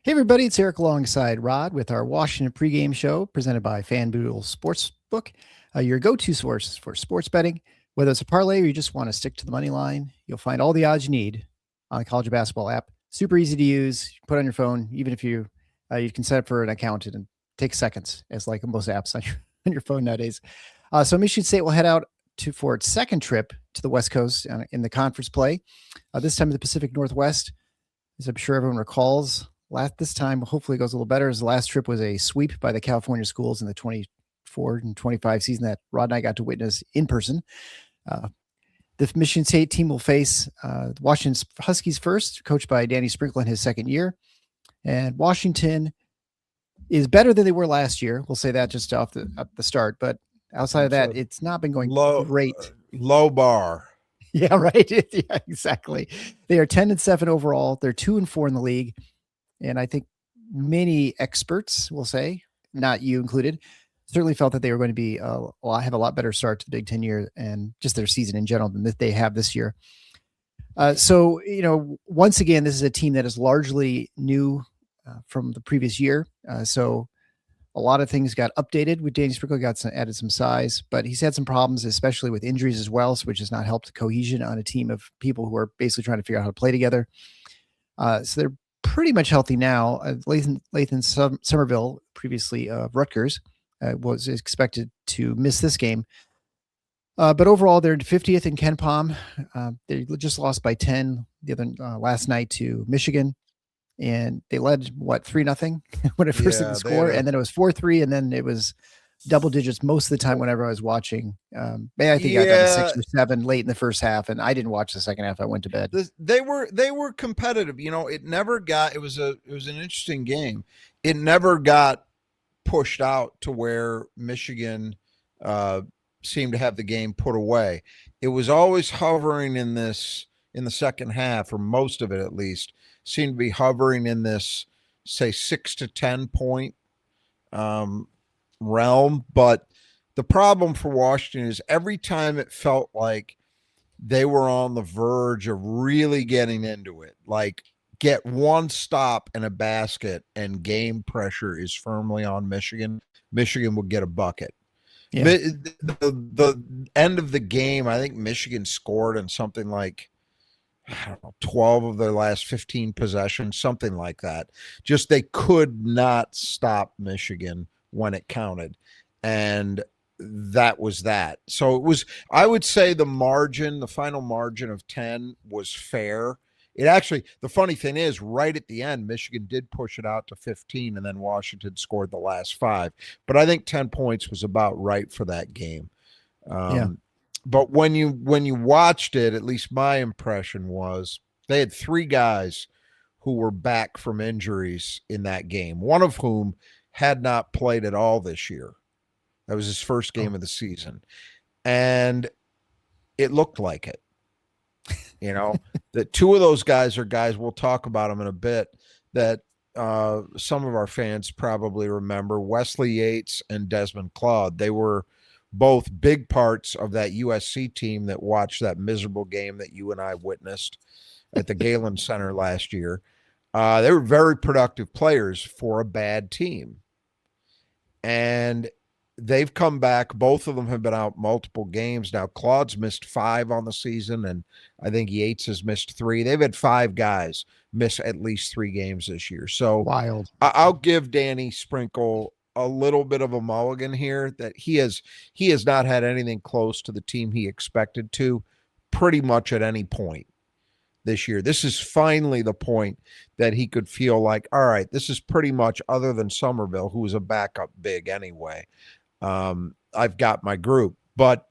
Hey everybody, it's Eric alongside Rod with our Washington pregame show presented by Fanduel Sportsbook, your go-to source for sports betting. Whether it's a parlay or you just want to stick to the money line, you'll find all the odds you need on the college basketball app. Super easy to use. Put on your phone, even if you can set up for an account and take seconds, as like most apps on your phone nowadays. So Michigan State will head out for its second trip to the West Coast in the conference play. This time in the Pacific Northwest, as I'm sure everyone recalls. This time, hopefully, it goes a little better. As the last trip was a sweep by the California schools in the 24 and 25 season that Rod and I got to witness in person. The Michigan State team will face Washington's Huskies first, coached by Danny Sprinkle in his second year. And Washington is better than they were last year. We'll say that just off the start. But outside of that, it's not been going great. Low bar. Yeah, right. Yeah, exactly. They are 10-7 overall. They're 2-4 in the league. And I think many experts will say, not you included, certainly felt that they were going to be have a lot better start to the Big Ten year and just their season in general than that they have this year. So, once again, this is a team that is largely new from the previous year. So a lot of things got updated with Danny Sprinkle, added some size, but he's had some problems, especially with injuries as well, which has not helped cohesion on a team of people who are basically trying to figure out how to play together. So they're pretty much healthy now. Lathan Somerville, previously of Rutgers, was expected to miss this game. But overall, they're 50th in KenPom. They just lost by 10 last night to Michigan. And they led, 3-0 when it first hit the score. And then it was 4-3. And then it was double digits most of the time whenever I was watching. I think I got a 6 or 7 late in the first half, and I didn't watch the second half. I went to bed. They were competitive. It never got. It was an interesting game. It never got pushed out to where Michigan seemed to have the game put away. It was always hovering in the second half, or most of it at least, seemed to be hovering in this, say, 6 to 10 point realm. But the problem for Washington is every time it felt like they were on the verge of really getting into it, like get one stop in a basket and game pressure is firmly on Michigan would get a bucket. Yeah. The end of the game, I think Michigan scored in something like, 12 of their last 15 possessions, something like that. Just they could not stop Michigan when it counted. And that was that. So it was, I would say the final margin of 10 was fair. It actually, the funny thing is, right at the end, Michigan did push it out to 15, and then Washington scored the last 5. But I think 10 points was about right for that game. But when you watched it, at least my impression was they had 3 guys who were back from injuries in that game, one of whom had not played at all this year. That was his first game of the season. And it looked like it. That 2 of those guys are guys, we'll talk about them in a bit, that some of our fans probably remember, Wesley Yates and Desmond Claude. They were both big parts of that USC team that watched that miserable game that you and I witnessed at the Galen Center last year. They were very productive players for a bad team. And they've come back. Both of them have been out multiple games. Now, Claude's missed 5 on the season, and I think Yates has missed 3. They've had 5 guys miss at least 3 games this year. So wild. I'll give Danny Sprinkle a little bit of a mulligan here, that he has not had anything close to the team he expected to pretty much at any point this year. This is finally the point that he could feel like, all right, this is pretty much, other than Somerville, who was a backup big anyway, I've got my group. But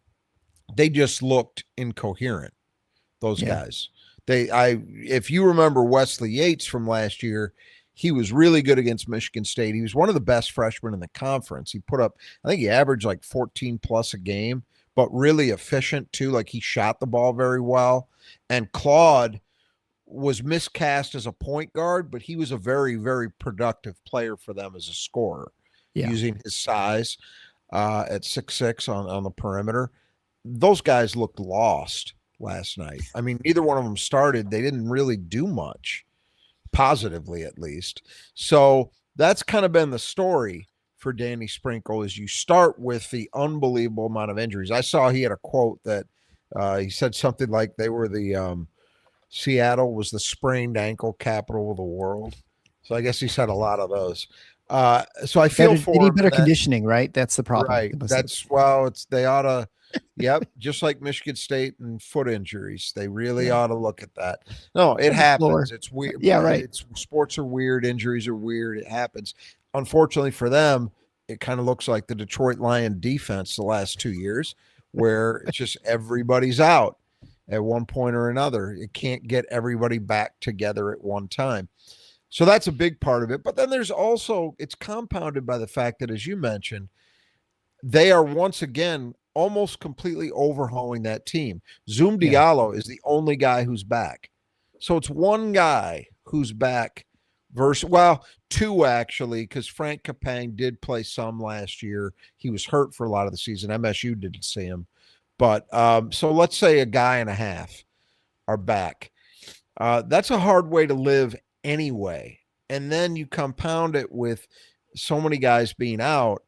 they just looked incoherent, those guys. If you remember Wesley Yates from last year, he was really good against Michigan State. He was one of the best freshmen in the conference. He put up, I think he averaged like 14 plus a game, but really efficient too. Like, he shot the ball very well. And Claude was miscast as a point guard, but he was a very, very productive player for them as a scorer, using his size at 6'6" on the perimeter. Those guys looked lost last night. I mean, neither one of them started. They didn't really do much. positively at least. So that's kind of been the story for Danny Sprinkle is you start with the unbelievable amount of injuries. I saw he had a quote that he said something like they were the Seattle was the sprained ankle capital of the world. So I guess he's had a lot of those. So I feel Better, they for need him. better conditioning, right? That's the problem. Right. That's well, it's they ought to. Yep, just like Michigan State and foot injuries, they really Yeah. ought to look at that. No, it happens. It's weird. Yeah, right. It's sports are weird. Injuries are weird. It happens. Unfortunately for them, it kind of looks like the Detroit Lion defense the last 2 years, where it's just everybody's out at one point or another. It can't get everybody back together at one time. So that's a big part of it. But then there's also, it's compounded by the fact that, as you mentioned, they are once again almost completely overhauling that team. Zoom Diallo is the only guy who's back. So it's one guy who's back versus, well, two actually, because Frank Capang did play some last year. He was hurt for a lot of the season. MSU didn't see him. But so let's say a guy and a half are back. That's a hard way to live anyway. And then you compound it with so many guys being out.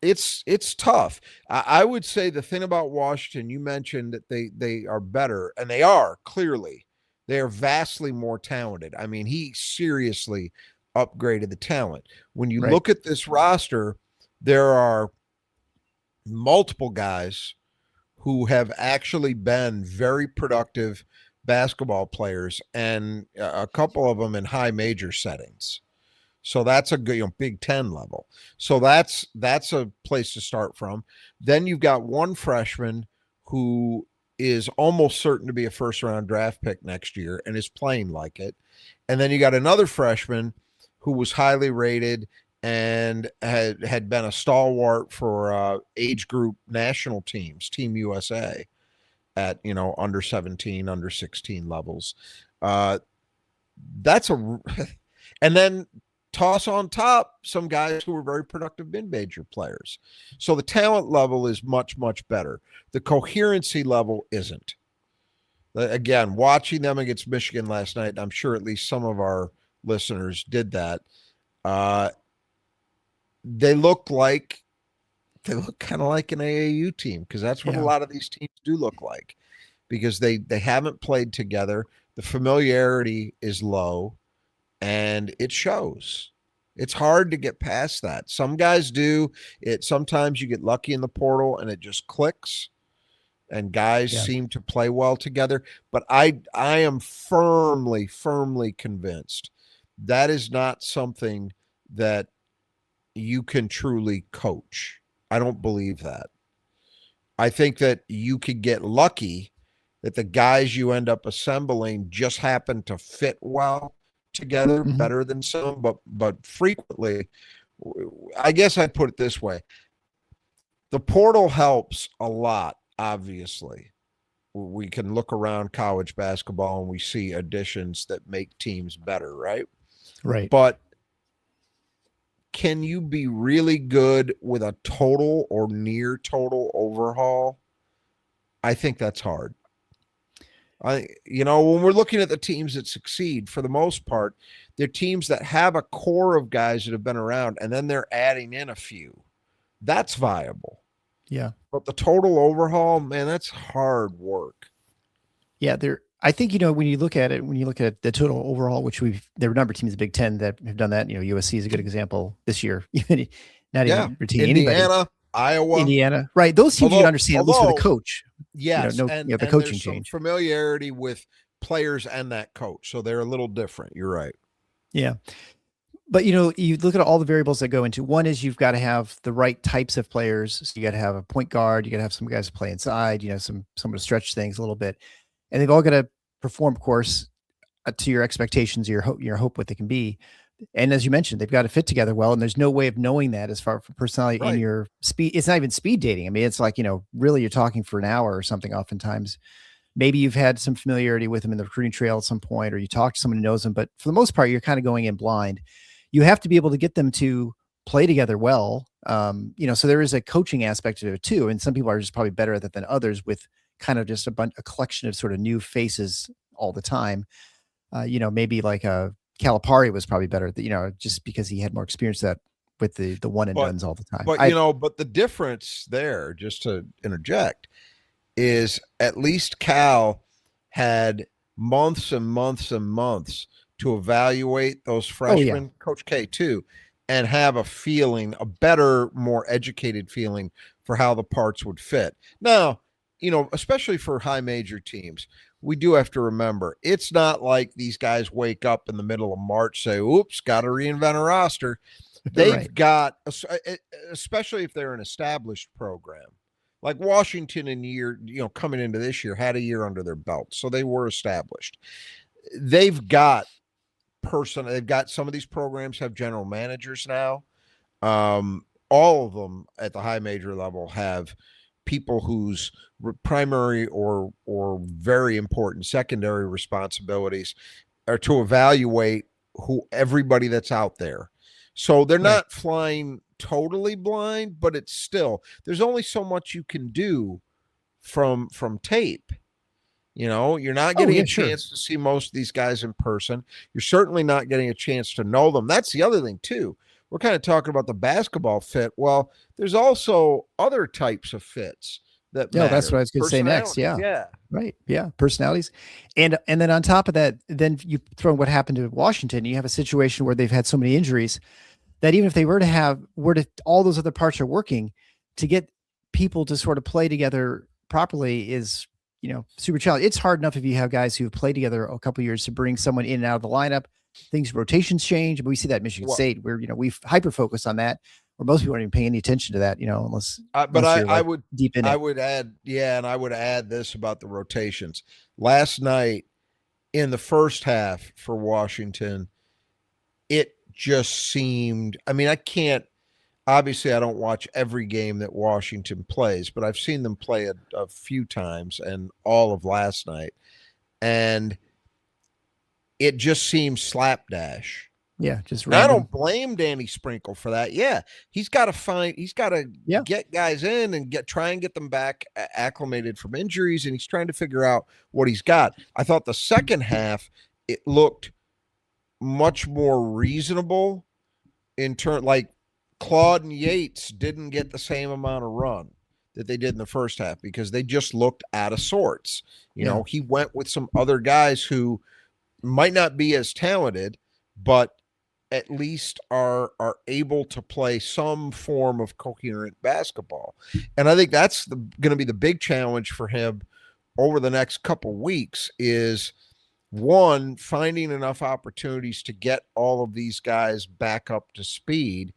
It's tough. I would say the thing about Washington, you mentioned that they are better, and they are clearly. They are vastly more talented. I mean, he seriously upgraded the talent. When you look at this roster, there are multiple guys who have actually been very productive basketball players, and a couple of them in high major settings. So that's a good, Big Ten level. So that's a place to start from. Then you've got one freshman who is almost certain to be a first-round draft pick next year and is playing like it. And then you got another freshman who was highly rated and had been a stalwart for age group national teams, Team USA, at under 17, under 16 levels. That's a and then toss on top some guys who were very productive mid-major players. So the talent level is much, much better. The coherency level isn't. Again, watching them against Michigan last night, I'm sure at least some of our listeners did that. They look kind of like an AAU team, because that's what a lot of these teams do look like, because they haven't played together. The familiarity is low. And it shows. It's hard to get past that. Some guys do it. Sometimes you get lucky in the portal and it just clicks and guys seem to play well together. But I am firmly convinced that is not something that you can truly coach. I don't believe that. I think that you could get lucky that the guys you end up assembling just happen to fit well together better than some, but frequently, I guess I'd put it this way. The portal helps a lot, obviously. We can look around college basketball and we see additions that make teams better, right? Right. But can you be really good with a total or near total overhaul? I think that's hard. When we're looking at the teams that succeed, for the most part, they're teams that have a core of guys that have been around, and then they're adding in a few. That's viable. Yeah. But the total overhaul, man, that's hard work. Yeah. I think, when you look at the total overhaul, which there are a number of teams in the Big Ten that have done that. USC is a good example this year. Not even retaining Indiana, anybody. Iowa, Indiana, right? Those teams you can understand, at least for the coach. Yes, the coaching there's change, familiarity with players and that coach, so they're a little different. You're right. Yeah, but you look at all the variables that go into. One is you've got to have the right types of players. So you got to have a point guard. You got to have some guys to play inside. Someone to stretch things a little bit, and they've all got to perform, of course, to your expectations, your hope what they can be. And as you mentioned, they've got to fit together well, and there's no way of knowing that as far as personality in your speed. It's not even speed dating. I mean, it's like, really you're talking for an hour or something oftentimes. Maybe you've had some familiarity with them in the recruiting trail at some point, or you talk to someone who knows them, but for the most part, you're kind of going in blind. You have to be able to get them to play together well. So there is a coaching aspect to it too. And some people are just probably better at that than others, with kind of just a collection of sort of new faces all the time. Maybe like a Calipari was probably better, just because he had more experience with the one and dones all the time. But the difference there, just to interject, is at least Cal had months and months and months to evaluate those freshmen, Coach K too, and have a better, more educated feeling for how the parts would fit. Now, especially for high major teams, we do have to remember it's not like these guys wake up in the middle of March, say, oops, got to reinvent a roster. They've got, especially if they're an established program, like Washington coming into this year had a year under their belt. So they were established. They've got some of these programs have general managers now. All of them at the high major level have people whose primary or very important secondary responsibilities are to evaluate everybody that's out there. So they're not flying totally blind, but it's still, there's only so much you can do from tape. You're not getting a chance to see most of these guys in person. You're certainly not getting a chance to know them. That's the other thing too. We're kind of talking about the basketball fit. Well, there's also other types of fits that matter. That's what I was going to say next. Yeah. Right. Yeah. Personalities. And then on top of that, then you throw in what happened to Washington. You have a situation where they've had so many injuries that even if they were to all those other parts are working, to get people to sort of play together properly is, super challenging. It's hard enough if you have guys who have played together a couple of years to bring someone in and out of the lineup. Rotations change, but we see that at Michigan State where, we've hyper focused on that, where most people aren't even paying any attention to that, unless. I would deep in it. I would add, and I would add this about the rotations. Last night in the first half for Washington, it just seemed, obviously I don't watch every game that Washington plays, but I've seen them play a few times and all of last night. And it just seems slapdash. Yeah, just random. I don't blame Danny Sprinkle for that. Yeah, he's got to get guys in and try and get them back acclimated from injuries, and he's trying to figure out what he's got. I thought the second half, it looked much more reasonable in turn. Like Claude and Yates didn't get the same amount of run that they did in the first half because they just looked out of sorts. He went with some other guys who might not be as talented, but at least are able to play some form of coherent basketball. And I think that's going to be the big challenge for him over the next couple weeks is, one, finding enough opportunities to get all of these guys back up to speed.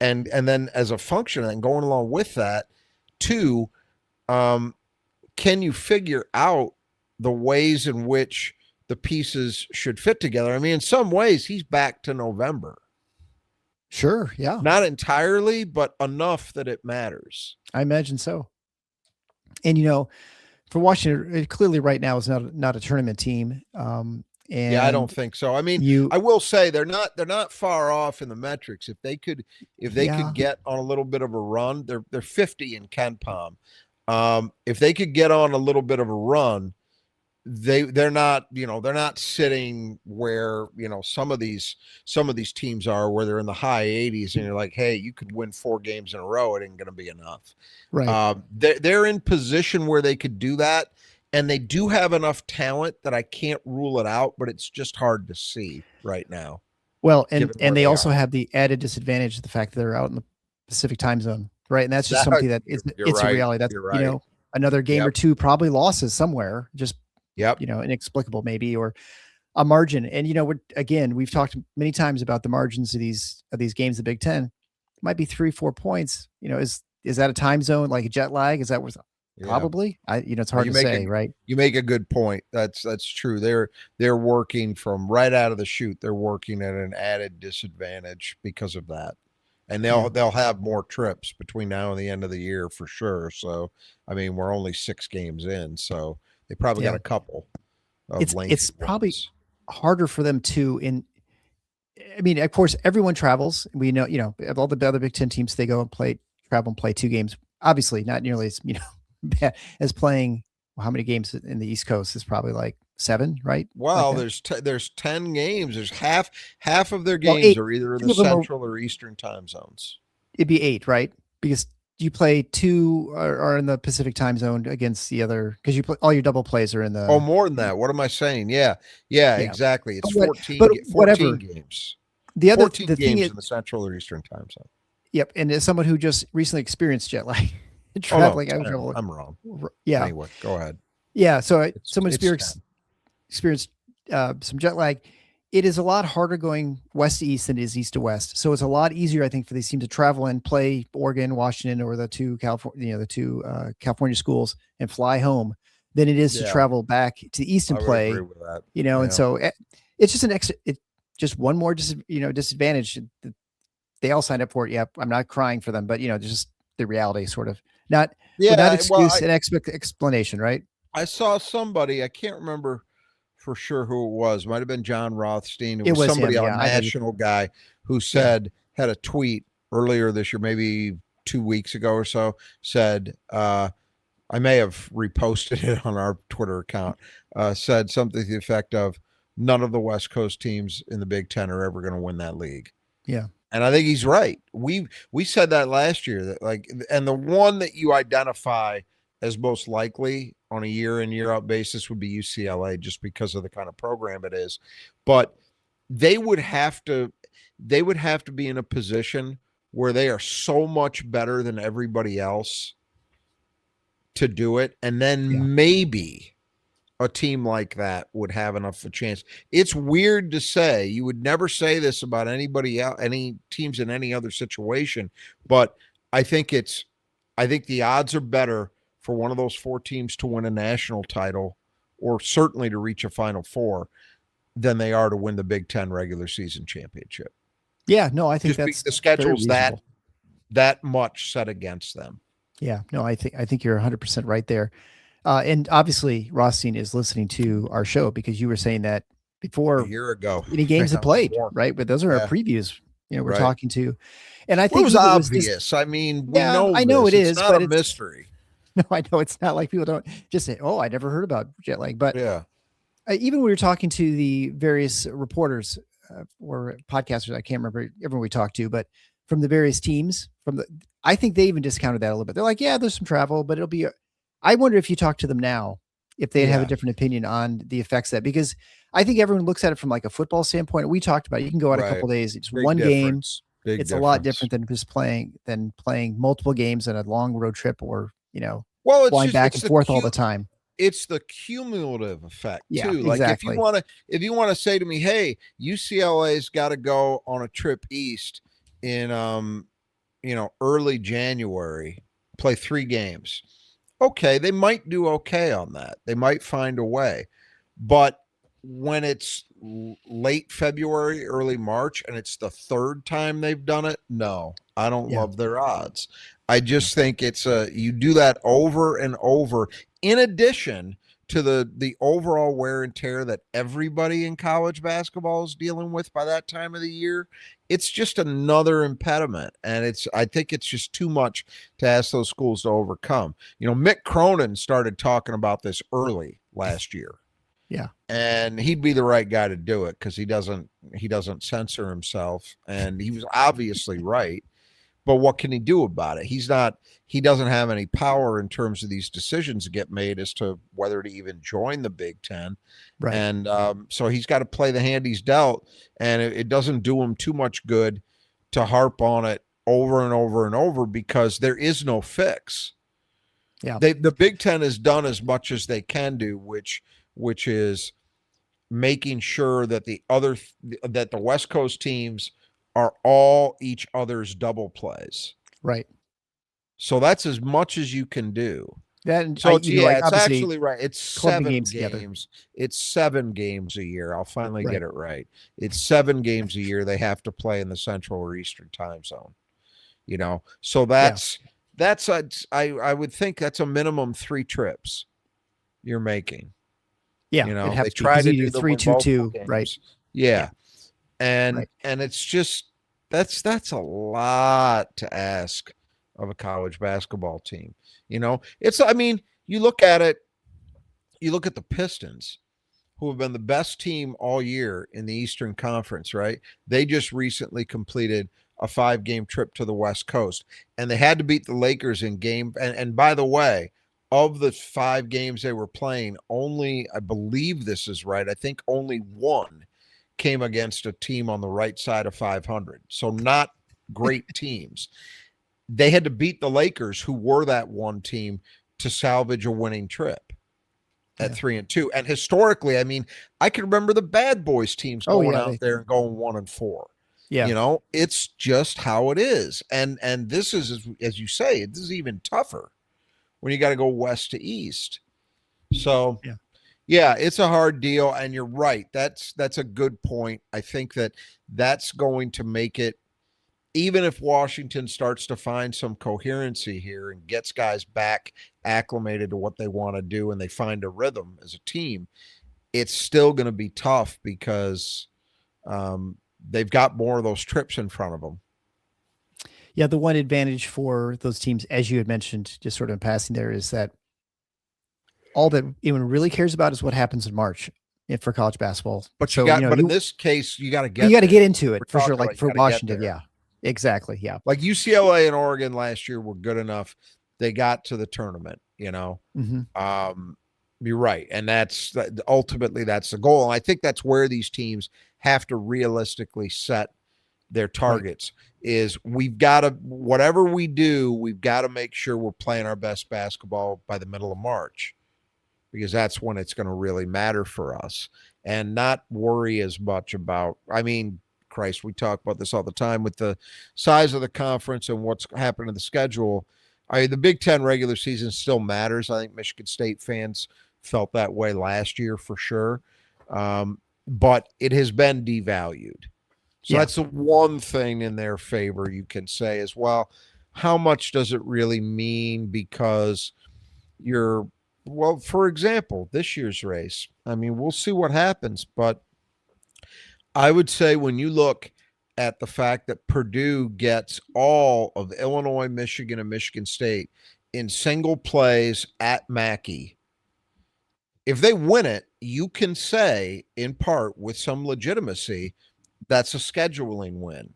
And then as a function and going along with that, two, can you figure out the ways in which the pieces should fit together? In some ways he's back to November. Sure. Yeah. Not entirely, but enough that it matters. I imagine so. And, for Washington, it clearly right now is not a tournament team. And I don't think so. I will say they're not far off in the metrics. If they could get on a little bit of a run, they're 50 in KenPom. If they could get on a little bit of a run, they're not sitting where some of these teams are, where they're in the high 80s and you're like, hey, you could win 4 games in a row, it ain't gonna be enough. Right. They're in position where they could do that, and they do have enough talent that I can't rule it out, but it's just hard to see right now. Well, and they also have the added disadvantage of the fact that they're out in the Pacific time zone, right? And that's just something that it's a reality. That's right. Another game or two, probably losses somewhere, just inexplicable maybe, or a margin. And we've talked many times about the margins of these games. The Big Ten, it might be 3-4 points. Is that a time zone, like a jet lag? Is that worth? Probably. It's hard to say, right? You make a good point. That's true. They're working from right out of the chute. They're working at an added disadvantage because of that. And they'll have more trips between now and the end of the year for sure. So, we're only 6 games in, so they probably got a couple of it's probably harder for them too. Of course, everyone travels. We know, all the other Big Ten teams, they go and travel and play 2 games. Obviously, not nearly as as playing how many games in the East Coast is probably like 7, right? Like Well, that. there's 10 games. There's half of their Well, games 8. are either in the 2 of them are, central or eastern time zones. it'd be 8, right? Because you play 2 are in the Pacific time zone against the other, because you play all your double plays are in Oh, the, more than that. What am I saying? Yeah. Yeah, yeah. exactly. It's But but 14 whatever. games. The 14 thing games is, in the central or eastern time zone. yep. And as someone who just recently experienced jet lag, Oh no, traveling, I was 10. traveling. I'm wrong. Yeah. Anyway, go ahead. Yeah. So someone It's 10. experienced some jet lag. It is a lot harder going west to east than it is east to west. So it's a lot easier, I think, for these teams to travel and play Oregon, Washington, or the two California, California schools and fly home than it is to Yeah, travel back to the east and I would agree play. with that. And Yeah. so it's just an extra. It's just one more disadvantage. They all signed up for it. Yep, I'm not crying for them, but just the reality, sort of not not Yeah, well, excuse and explanation, right? I saw somebody, I can't remember for sure who it was. Might have been John Rothstein. It It was was somebody, him. a Yeah, I know you. national guy, who Yeah, had a tweet earlier this year, maybe 2 weeks ago or so, said, I may have reposted it on our Twitter account, said something to the effect of, none of the West Coast teams in the Big Ten are ever going to win that league. yeah, And I think he's right. We said that last year, that and the one that you identify as most likely on a year in year out basis would be UCLA, just because of the kind of program it is. But they would have to be in a position where they are so much better than everybody else to do it, and yeah, then maybe a team like that would have enough of a chance. It's weird to say. You would never say this about anybody else, any teams in any other situation, but I think the odds are better for one of those 4 teams to win a national title, or certainly to reach a Final Four, than they are to win the Big Ten regular season championship. yeah. No, I think Just that's the very schedule's reasonable. that much set against them. Yeah, no, I think you're 100% right there. And obviously, Rothstein is listening to our show because you were saying that A before year ago, any games have played, more. right? But those are our Yeah, previews. We're right. talking to, and I Well, it think was he was just, obvious. I mean, we yeah, know I know this. it It's is, not but a it's mystery. no, I know it's not like people don't just say, "Oh, I never heard about jet lag." But Yeah. even when we were talking to the various reporters or podcasters, I can't remember everyone we talked to, but from the various teams, I think they even discounted that a little bit. They're like, "Yeah, there's some travel, but it'll be." I wonder if you talk to them now, if they'd have a Yeah. different opinion on the effects of that, because I think everyone looks at it from like a football standpoint. We talked about it. You can go out a Right. couple days, it's Big one game. difference. Big It's a lot difference. different than just playing multiple games in a long road trip, or Well, flying back and forth all the time. it's the cumulative effect Yeah, too. Like, exactly. if you want to say to me, hey, UCLA's got to go on a trip east in early January, play 3 games. Okay, they might do okay on that. They might find a way. But when it's late February, early March, and it's the 3rd time they've done it, no, I don't Yeah. love their odds. I just think you do that over and over, in addition to the overall wear and tear that everybody in college basketball is dealing with by that time of the year. It's just another impediment, and I think it's just too much to ask those schools to overcome. Mick Cronin started talking about this early last year. Yeah. And he'd be the right guy to do it, because he doesn't censor himself, and he was obviously right. But what can he do about it? He doesn't have any power in terms of these decisions that get made as to whether to even join the Big Ten. Right. And so he's got to play the hand he's dealt, and it doesn't do him too much good to harp on it over and over and over, because there is no fix. Yeah. The Big Ten has done as much as they can do, which is making sure that the West Coast teams are all each other's double plays. Right. So that's as much as you can do. That, So like, it's obviously actually right. It's club the 7 games together. games. It's 7 games a year. I'll finally Right. get it right. It's 7 games a year they have to play in the Central or Eastern time zone. So that's I would think that's a minimum 3 trips you're making. Yeah. It'd have They to be, try 'cause to you do do them 3, with 2, multiple 2, right? games. Yeah. And Right. it's just that's a lot to ask of a college basketball team. You look at it, you look at the Pistons. who have been the best team all year in the Eastern Conference, right? They just recently completed a 5-game trip to the West Coast, and they had to beat the Lakers in game. And by the way, of the 5 games they were playing, only, I believe this is right, I think only one came against a team on the right side of 500. So not great teams. They had to beat the Lakers, who were that one team, to salvage a winning trip at 3-2. And historically, I mean, I can remember the bad boys teams going out there and going 1-4. Yeah. You know, it's just how it is. And this is, as you say, this is even tougher when you got to go west to east. So yeah, it's a hard deal. And you're right. That's a good point. I think that's going to make it, even if Washington starts to find some coherency here and gets guys back acclimated to what they want to do and they find a rhythm as a team, it's still going to be tough because they've got more of those trips in front of them. Yeah, the one advantage for those teams, as you had mentioned, just sort of in passing there, is that all that anyone really cares about is what happens in March for college basketball. But but in this case, you got to get into it for sure. Like for Washington, yeah. Exactly. Yeah. Like UCLA and Oregon last year were good enough. They got to the tournament, you know. You're right. And ultimately that's the goal. And I think that's where these teams have to realistically set their targets is we've got to, whatever we do, we've got to make sure we're playing our best basketball by the middle of March, because that's when it's going to really matter for us, and not worry as much about, I mean, Christ, we talk about this all the time with the size of the conference and what's happened to the schedule. I mean, the Big Ten regular season still matters. I think Michigan State fans felt that way last year for sure. But it has been devalued. So that's the one thing in their favor you can say as well. How much does it really mean? Because well, for example, this year's race, I mean, we'll see what happens, but I would say when you look at the fact that Purdue gets all of Illinois, Michigan, and Michigan State in single plays at Mackey, if they win it, you can say, in part with some legitimacy, that's a scheduling win.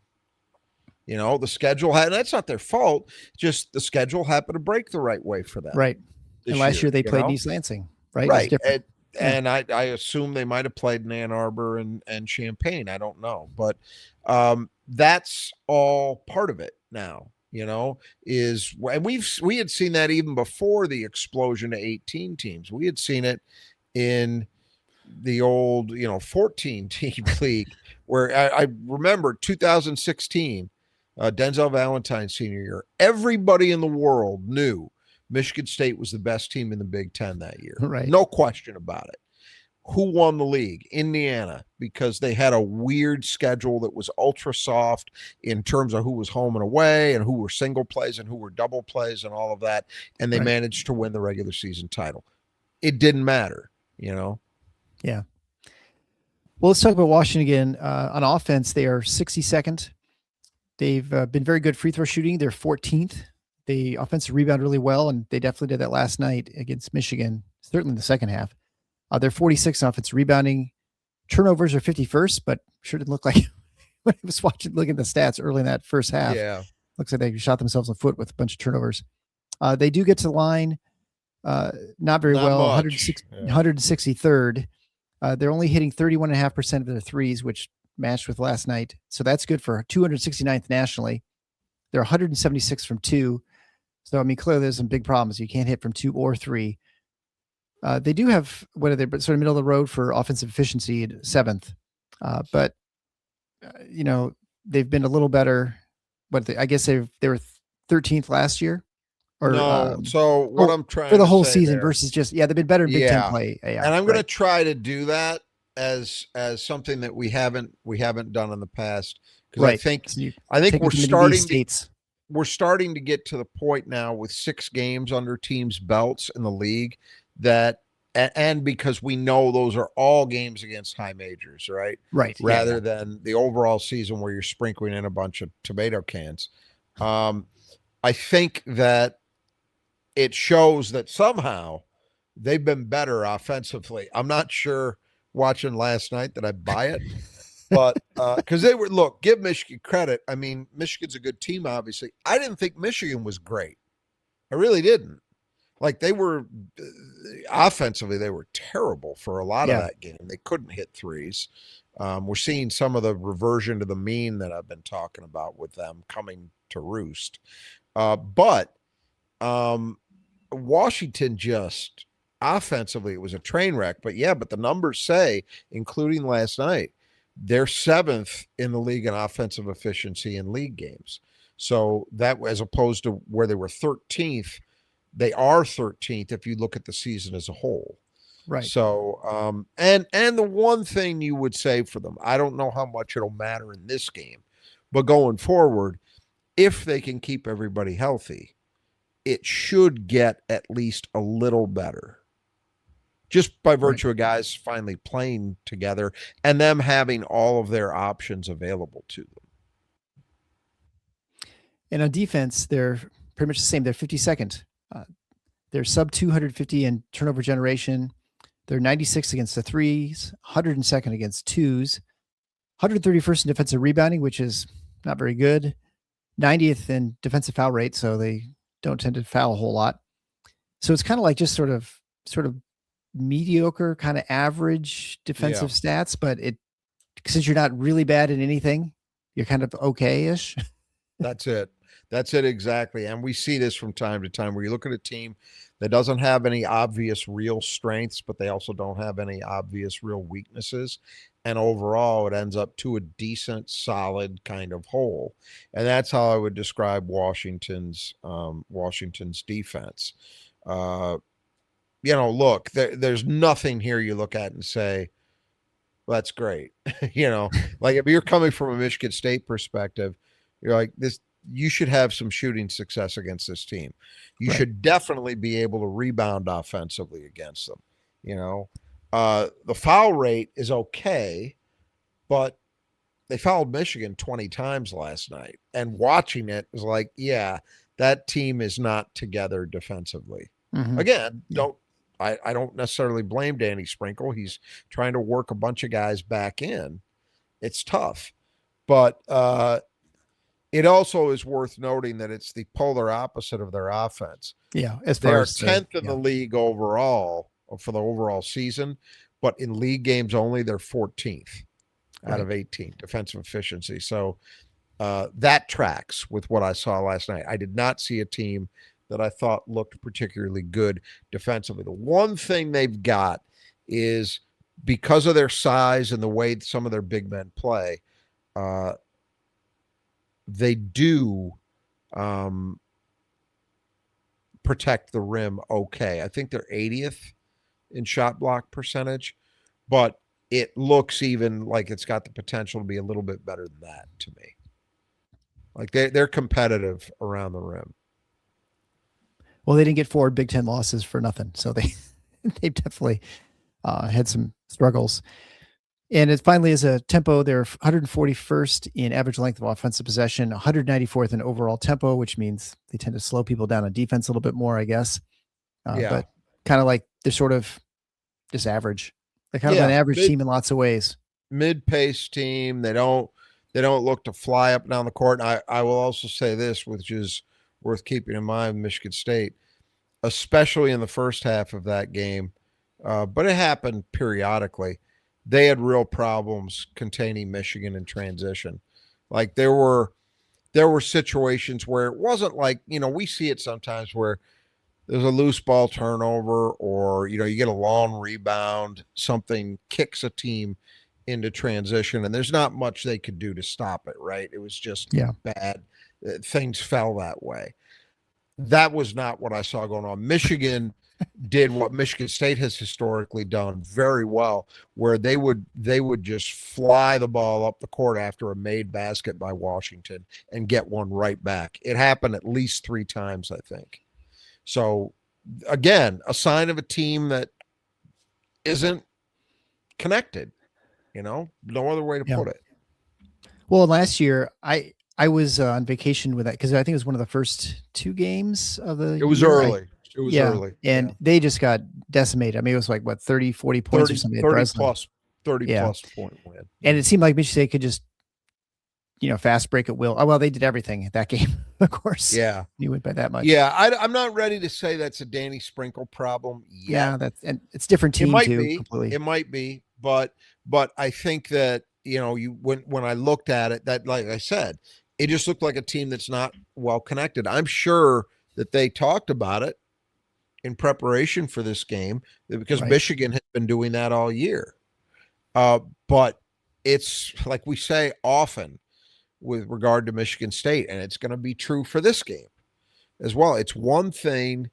You know, the schedule and that's not their fault. Just the schedule happened to break the right way for them. Right. And last year they played in East Lansing, right? Right. And I assume they might have played in Ann Arbor and Champaign. I don't know. But that's all part of it now, you know, and we had seen that even before the explosion to 18 teams. We had seen it in the old, 14 team league where I remember 2016, Denzel Valentine's senior year, everybody in the world knew Michigan State was the best team in the Big Ten that year. Right. No question about it. Who won the league? Indiana, because they had a weird schedule that was ultra soft in terms of who was home and away and who were single plays and who were double plays and all of that. And they managed to win the regular season title. It didn't matter, you know? Yeah. Well, let's talk about Washington again. On offense, they are 62nd. They've been very good free throw shooting. They're 14th. They offensive rebound really well, and they definitely did that last night against Michigan, certainly in the second half. They're 46th in offensive rebounding. Turnovers are 51st, but sure didn't look like when I was looking at the stats early in that first half. Yeah. Looks like they shot themselves in the foot with a bunch of turnovers. They do get to the line, not very well, 163rd. They're only hitting 31.5% of their threes, which matched with last night. So that's good for 269th nationally. They're 176 from 2. So, I mean, clearly there's some big problems. You can't hit from 2 or 3. They do have, what are they, but sort of middle of the road for offensive efficiency at 7th. But they've been a little better. I guess they were 13th last year. Or, no. So what I'm trying for the to whole say season there, versus just, they've been better in Big Ten play. Yeah, and I'm going to try to do that as something that we haven't done in the past. Because I think we're starting to get to the point now with 6 games under teams' belts in the league that, and because we know those are all games against high majors, right? Right. Rather than the overall season where you're sprinkling in a bunch of tomato cans. I think that it shows that somehow they've been better offensively. I'm not sure watching last night that I buy it. But because they were, look, give Michigan credit. I mean, Michigan's a good team, obviously. I didn't think Michigan was great. I really didn't. Like they were offensively, they were terrible for a lot of Yeah. that game. They couldn't hit threes. We're seeing some of the reversion to the mean that I've been talking about with them coming to roost. But Washington just offensively, it was a train wreck. But yeah, but the numbers say, including last night, they're 7th in the league in offensive efficiency in league games. So that, as opposed to where they were 13th, they are 13th if you look at the season as a whole. Right. So, and the one thing you would say for them, I don't know how much it'll matter in this game, but going forward, if they can keep everybody healthy, it should get at least a little better. Just by virtue of guys finally playing together and them having all of their options available to them. And on defense, they're pretty much the same. They're 52nd. They're sub 250 in turnover generation. They're 96th against the threes, 102nd against twos, 131st in defensive rebounding, which is not very good. 90th in defensive foul rate, so they don't tend to foul a whole lot. So it's kind of like just sort of mediocre, kind of average defensive stats, but since you're not really bad at anything, you're kind of okay-ish. That's it. That's it exactly. And we see this from time to time where you look at a team that doesn't have any obvious real strengths, but they also don't have any obvious real weaknesses. And overall, it ends up to a decent, solid kind of whole. And that's how I would describe Washington's defense. Look, there's nothing here you look at and say, well, that's great. Like if you're coming from a Michigan State perspective, you're like, you should have some shooting success against this team. You should definitely be able to rebound offensively against them. The foul rate is okay, but they fouled Michigan 20 times last night. And watching it is like, yeah, that team is not together defensively. Mm-hmm. Again, I don't necessarily blame Danny Sprinkle. He's trying to work a bunch of guys back in. It's tough. But it also is worth noting that it's the polar opposite of their offense. Yeah. They're 10th in the league overall for the overall season, but in league games only, they're 14th out of 18 defensive efficiency. So that tracks with what I saw last night. I did not see a team that I thought looked particularly good defensively. The one thing they've got is, because of their size and the way some of their big men play, they do protect the rim okay. I think they're 80th in shot block percentage, but it looks even like it's got the potential to be a little bit better than that to me. Like they're competitive around the rim. Well, they didn't get 4 Big Ten losses for nothing, so they definitely had some struggles. And it finally is a tempo. They're 141st in average length of offensive possession, 194th in overall tempo, which means they tend to slow people down on defense a little bit more, I guess. But kind of like they're sort of just average. They're kind of an average team in lots of ways. Mid-pace team. They don't look to fly up and down the court. And I will also say this, which is worth keeping in mind with Michigan State, especially in the first half of that game. But it happened periodically. They had real problems containing Michigan in transition. Like there were situations where it wasn't like, we see it sometimes where there's a loose ball turnover or, you get a long rebound, something kicks a team into transition and there's not much they could do to stop it, right? It was just bad. Things fell that way. That was not what I saw going on. Michigan did what Michigan State has historically done very well, where they would just fly the ball up the court after a made basket by Washington and get one right back. It happened at least 3 times, I think. So again, a sign of a team that isn't connected, no other way to put it. Well, last year I was on vacation with that because I think it was one of the first 2 games of the It was year. early. It was early. And they just got decimated. I mean, it was like, 30, 40 points or something. 30 plus 30 Yeah. plus point win. And it seemed like Michigan State could just, fast break at will. Oh, well, they did everything at that game, of course. Yeah. You went by that much. Yeah. I'm not ready to say that's a Danny Sprinkle problem yet. Yeah, and it's different team too, completely. It might be, but I think that, when I looked at it, that, like I said, it just looked like a team that's not well connected. I'm sure that they talked about it in preparation for this game because Michigan has been doing that all year. But it's like we say often with regard to Michigan State, and it's going to be true for this game as well. It's one thing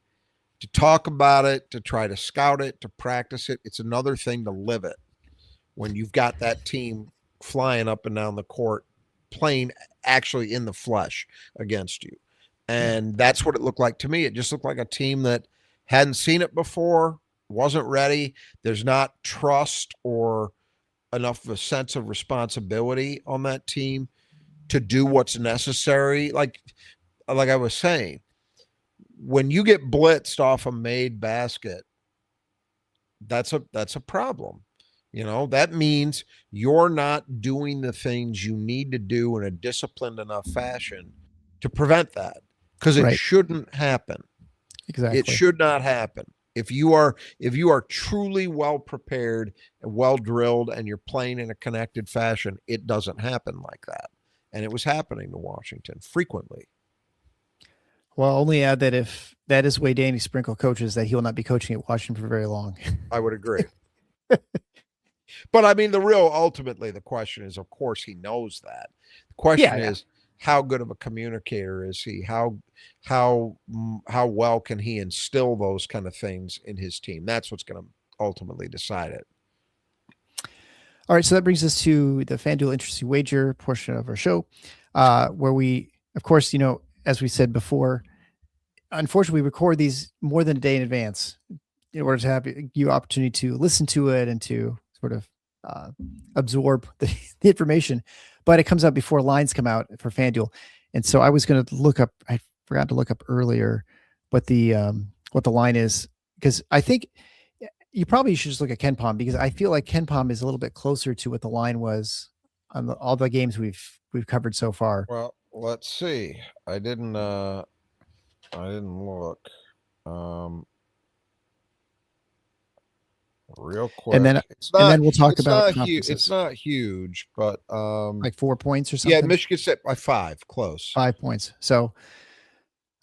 to talk about it, to try to scout it, to practice it. It's another thing to live it when you've got that team flying up and down the court, playing actually in the flesh against you. And that's what it looked like to me. It just looked like a team that hadn't seen it before, wasn't ready. There's not trust or enough of a sense of responsibility on that team to do what's necessary. Like I was saying, when you get blitzed off a made basket, that's a problem. That means you're not doing the things you need to do in a disciplined enough fashion to prevent that, because it shouldn't happen. Exactly. It should not happen. If you are truly well prepared and well drilled and you're playing in a connected fashion, it doesn't happen like that. And it was happening to Washington frequently. Well, I'll only add that if that is the way Danny Sprinkle coaches, that he will not be coaching at Washington for very long. I would agree. But I mean, ultimately, the question is, of course, he knows that. The question is, how good of a communicator is he? How well can he instill those kind of things in his team? That's what's going to ultimately decide it. All right, so that brings us to the Fanduel Interesting Wager portion of our show, where we, of course, as we said before, unfortunately, we record these more than a day in advance in order to have you opportunity to listen to it and to sort of absorb the information. But it comes out before lines come out for FanDuel. And so I was going to look up, I forgot to look up earlier what the line is, because I think you probably should just look at KenPom, because I feel like KenPom is a little bit closer to what the line was on all the games we've covered so far. Well, let's see. I didn't look. Real quick. And then we'll talk about it's not huge, but like 4 points or something. Yeah, Michigan State by 5, close. 5 points. So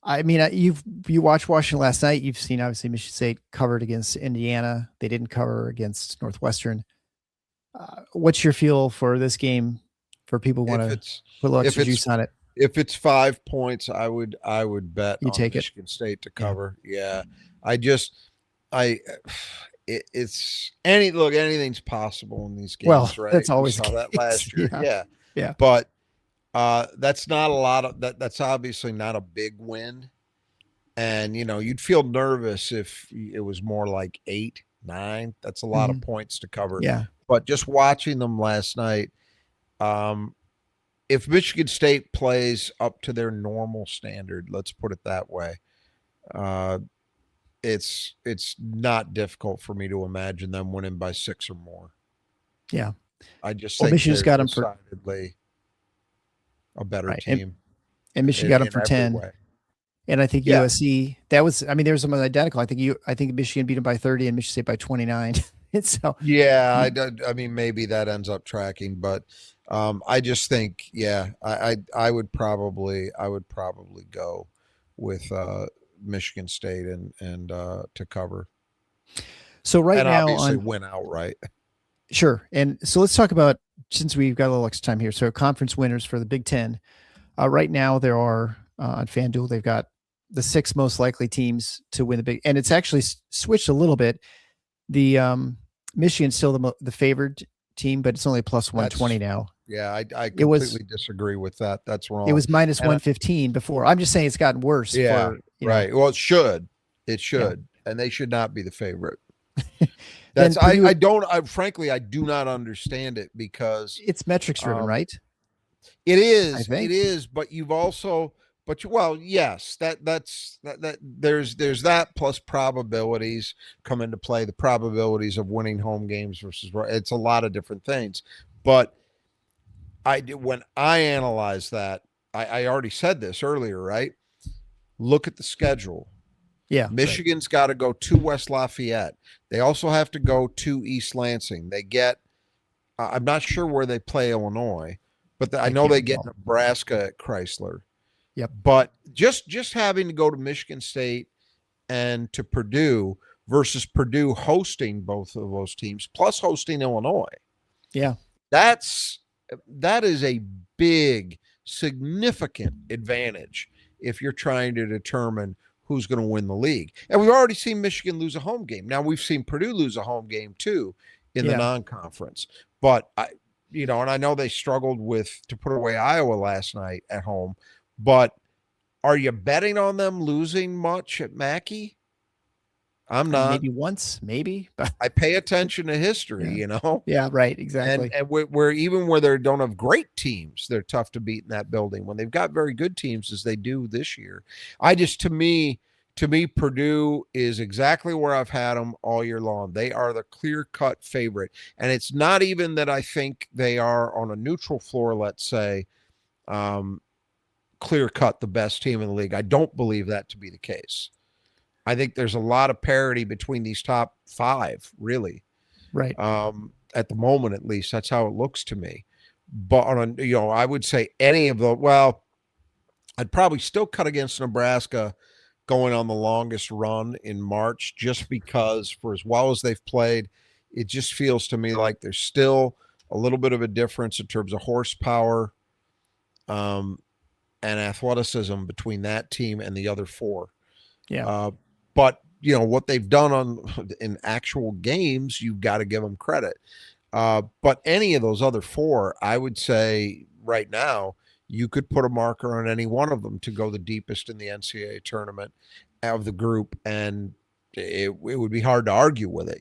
I mean, you watched Washington last night. You've seen obviously Michigan State covered against Indiana. They didn't cover against Northwestern. What's your feel for this game for people who want to put a little extra juice on it? If it's 5 points, I would bet you on take Michigan State to cover. Yeah. Anything's possible in these games, well, right? That's always we saw that last year. Yeah. But that's not a lot of that. That's obviously not a big win. And, you'd feel nervous if it was more like 8, 9. That's a lot of points to cover. Yeah. But just watching them last night, if Michigan State plays up to their normal standard, let's put it that way, it's not difficult for me to imagine them winning by 6 or more. Yeah. I just think Michigan's got them decidedly a better team. And Michigan got them for 10. Way. And I think USC, there's some identical. I think Michigan beat them by 30 and Michigan State by 29. So I mean, maybe that ends up tracking, but I just think, I would probably go with Michigan State and to cover. So now obviously win outright. Sure. And so let's talk about, since we've got a little extra time here, so conference winners for the Big Ten. Right now there are on FanDuel, they've got the 6 most likely teams to win the Big, and it's actually switched a little bit. The Michigan's still the favored team, but it's only plus 120 now. Yeah, I completely disagree with that. That's wrong. It was minus 115 before. I'm just saying it's gotten worse. Yeah, right. Well, it should. And they should not be the favorite. That's frankly, I do not understand it, because it's metrics driven, right? It is. It is. But you've also Well, yes, that's that there's that plus probabilities come into play. The probabilities of winning home games versus it's a lot of different things. But when I analyze that, I already said this earlier, right? Look at the schedule. Yeah. Michigan's got to go to West Lafayette. They also have to go to East Lansing. They get, I'm not sure where they play Illinois, but I know they get Nebraska at Chrysler. Yep. But just having to go to Michigan State and to Purdue versus Purdue hosting both of those teams, plus hosting Illinois. Yeah. That is a big, significant advantage if you're trying to determine who's going to win the league. And we've already seen Michigan lose a home game. Now we've seen Purdue lose a home game too in the non-conference. But and I know they struggled to put away Iowa last night at home. But are you betting on them losing much at Mackey? I'm not. Maybe once, maybe. I pay attention to history, Yeah, right, exactly. And where even where they don't have great teams, they're tough to beat in that building. When they've got very good teams, as they do this year, to me, Purdue is exactly where I've had them all year long. They are the clear-cut favorite, and it's not even that I think they are on a neutral floor. Let's say. Clear-cut the best team in the league. I don't believe that to be the case. I think there's a lot of parity between these top five, really. Right. At the moment, at least, that's how it looks to me. But I would say any of the. Well, I'd probably still cut against Nebraska going on the longest run in March, just because for as well as they've played, it just feels to me like there's still a little bit of a difference in terms of horsepower. And athleticism between that team and the other four. Yeah. But what they've done in actual games, you've got to give them credit. But any of those other four, I would say right now, you could put a marker on any one of them to go the deepest in the NCAA tournament of the group, and it would be hard to argue with it.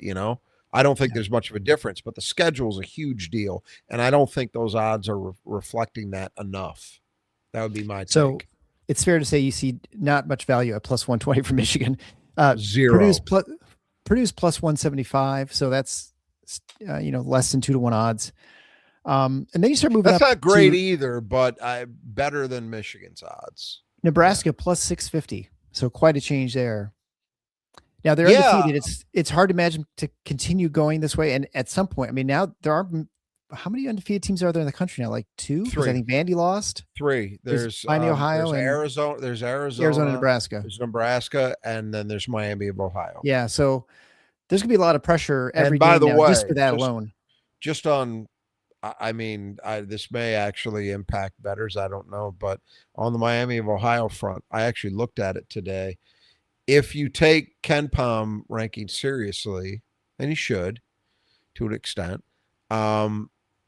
I don't think there's much of a difference, but the schedule is a huge deal, and I don't think those odds are reflecting that enough. That would be my take. So it's fair to say you see not much value at plus 120 for Michigan. Zero. Purdue's plus 175. So that's, less than 2-1 odds. And then you start moving That's up. Not great either, but better than Michigan's odds. Nebraska plus 650. So quite a change there. Now they're undefeated. It's hard to imagine to continue going this way. And at some point, now there are, how many undefeated teams are there in the country now? Like 2? 3. I think Vandy lost. 3. There's Ohio, there's and Arizona. There's Arizona, Nebraska. There's Nebraska, and then there's Miami of Ohio. Yeah, so there's gonna be a lot of pressure every day now, just for that alone. Just on, this may actually impact bettors. I don't know, but on the Miami of Ohio front, I actually looked at it today. If you take Ken Pom ranking seriously, and you should, to an extent,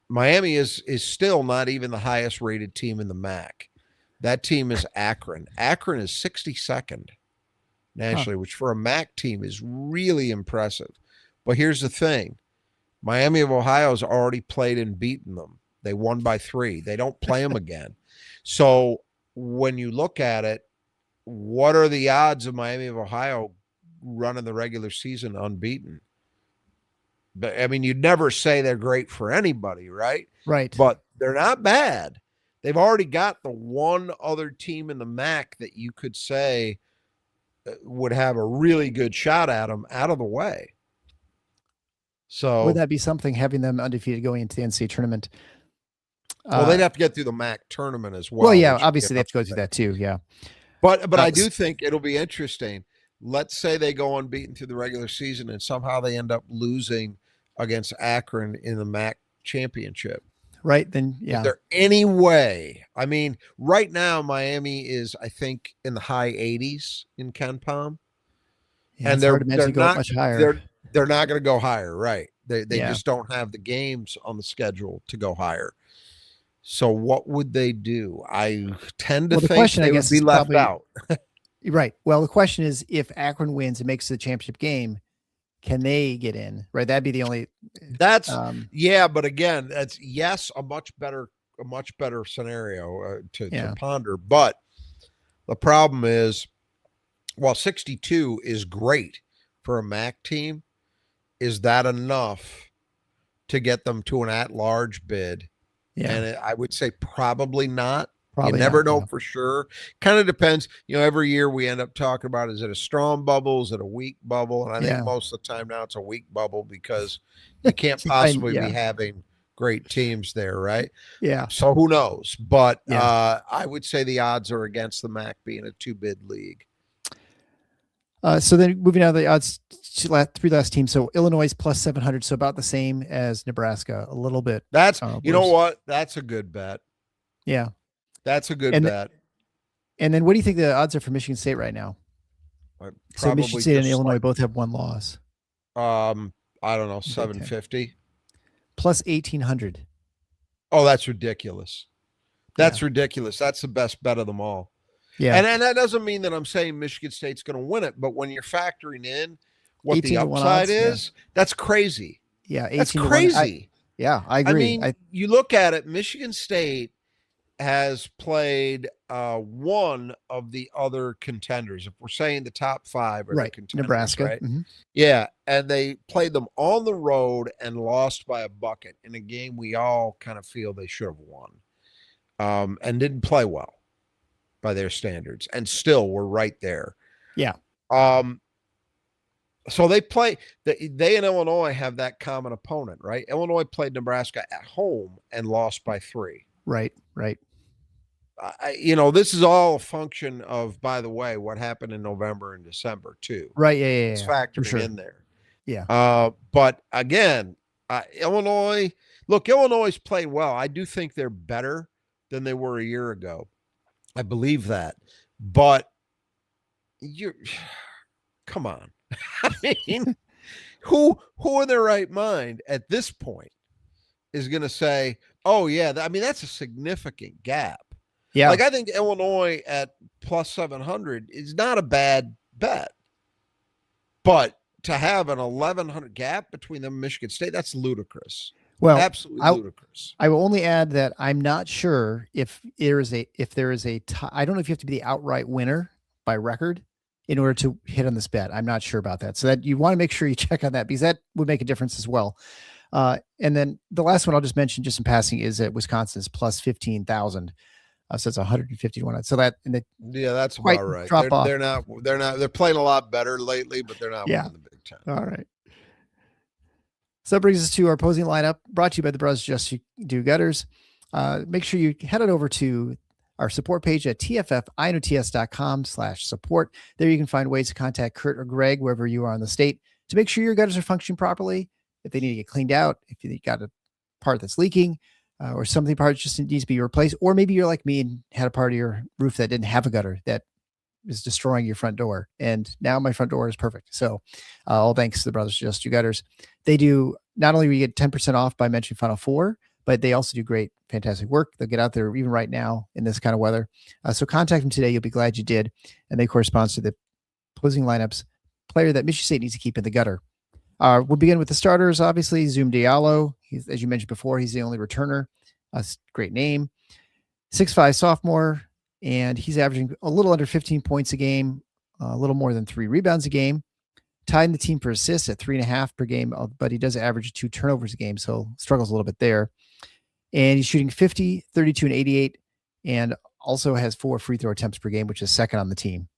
Miami is still not even the highest rated team in the MAC. That team is Akron. Akron is 62nd nationally, which for a MAC team is really impressive. But here's the thing. Miami of Ohio has already played and beaten them. They won by 3. They don't play them again. So when you look at it, what are the odds of Miami of Ohio running the regular season unbeaten? But you'd never say they're great for anybody, right? Right. But they're not bad. They've already got the one other team in the MAC that you could say would have a really good shot at them out of the way. So would that be something, having them undefeated going into the NCAA tournament? Well, they'd have to get through the MAC tournament as well. Well, yeah, obviously they have to go through that too. Yeah. But I do think it'll be interesting. Let's say they go unbeaten through the regular season and somehow they end up losing against Akron in the MAC championship. Right. Then, yeah. Is there any way? Right now, Miami is, I think, in the high 80s in Ken Pom. Yeah, and they're not much higher. They're not going to go higher. Right. They just don't have the games on the schedule to go higher. So what would they do? I tend to think they would be left out. Right. Well, the question is, if Akron wins and makes the championship game, can they get in? Right. That'd be the only. That's but again, that's a much better scenario to ponder. But The problem is, while 62 is great for a MAC team, is that enough to get them to an at-large bid? Yeah, And I would say probably not. You probably never not. know Yeah. for sure. Kind of depends. Every year we end up talking about, is it a strong bubble? Is it a weak bubble? And I think Yeah. most of the time now it's a weak bubble because you can't I- possibly be yeah. having great teams there, right? Yeah. So who knows? But Yeah. I would say the odds are against the MAC being a two-bid league. So then moving on to the odds, three last teams. So Illinois is plus 700, so about the same as Nebraska, a little bit. That's you know worse. what? That's a good bet. Yeah. That's a good And bet. And then what do you think the odds are for Michigan State right now? So Michigan State and Illinois both have one loss. I don't know, 750. Plus 1,800. Oh, that's ridiculous. That's ridiculous. That's the best bet of them all. Yeah. And that doesn't mean that I'm saying Michigan State's going to win it, but when you're factoring in what the 18 to 1 upside odds, is, that's crazy. Yeah. 18 That's to 1. crazy. I agree. I mean, you look at it, Michigan State has played one of the other contenders. If we're saying the top five are the contenders, Nebraska. right? Mm-hmm. Yeah, and they played them on the road and lost by a bucket in a game we all kind of feel they should have won, and didn't play well by their standards, and still were right there. Yeah. So they play. They and Illinois have that common opponent, right? Illinois played Nebraska at home and lost by 3. Right. This is all a function of, by the way, what happened in November and December too. Right. Yeah. It's factoring in there. Yeah. But again, Illinois. Look, Illinois played well. I do think they're better than they were a year ago. I believe that. But come on. I mean, who in their right mind at this point is going to say, "Oh yeah, that's a significant gap." Yeah. Like, I think Illinois at plus 700 is not a bad bet. But to have an 1,100 gap between them and Michigan State, that's ludicrous. Well, absolutely ludicrous. I will only add that I'm not sure if there is a I don't know if you have to be the outright winner by record in order to hit on this bet. I'm not sure about that. So that you want to make sure you check on that, because that would make a difference as well. And then the last one I'll just mention just in passing is that Wisconsin's plus 15,000. So it's 150 to 1. So that's about right. Drop off. They're playing a lot better lately, but they're not winning the Big Ten. All right. So that brings us to our opposing lineup, brought to you by the Brothers Just Do Gutters. Make sure you head on over to our support page at tffinots.com/support. There you can find ways to contact Kurt or Greg wherever you are in the state to make sure your gutters are functioning properly. If they need to get cleaned out, if you got a part that's leaking, or something part just needs to be replaced, or maybe you're like me and had a part of your roof that didn't have a gutter that is destroying your front door, and now my front door is perfect. So all thanks to the Brothers Just Do Gutters. They do, not only we get 10% off by mentioning Final Four, but they also do great, fantastic work. They'll get out there even right now in this kind of weather. So contact them today. You'll be glad you did. And they correspond to the opposing lineups player that Michigan State needs to keep in the gutter. We'll begin with the starters. Obviously, Zoom Diallo. As you mentioned before, he's the only returner. Great name. 6'5" sophomore, and he's averaging a little under 15 points a game, a little more than 3 rebounds a game. Tied in the team for assists at 3.5 per game, but he does average 2 turnovers a game, so struggles a little bit there. And he's shooting 50, 32, and 88, and also has 4 free throw attempts per game, which is second on the team.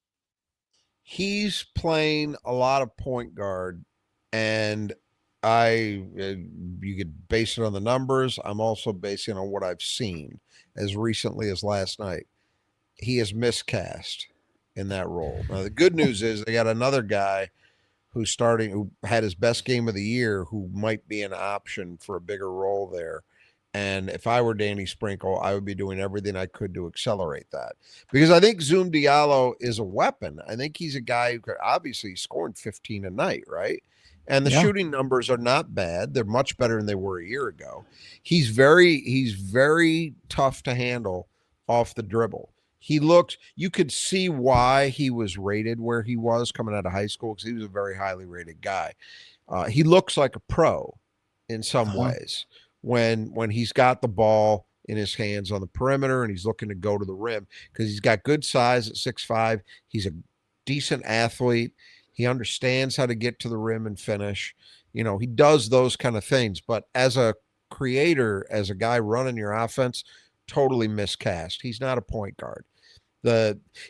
He's playing a lot of point guard, and you could base it on the numbers. I'm also basing it on what I've seen as recently as last night. He is miscast in that role. Now, the good news is they got another guy who had his best game of the year, who might be an option for a bigger role there. And if I were Danny Sprinkle, I would be doing everything I could to accelerate that, because I think Zoom Diallo is a weapon. I think he's a guy who could obviously scoring 15 a night, right? And the shooting numbers are not bad. They're much better than they were a year ago. He's very tough to handle off the dribble. You could see why he was rated where he was coming out of high school, because he was a very highly rated guy. He looks like a pro in some ways when he's got the ball in his hands on the perimeter, and he's looking to go to the rim because he's got good size at 6'5". He's a decent athlete. He understands how to get to the rim and finish. He does those kind of things. But as a creator, as a guy running your offense, totally miscast. He's not a point guard.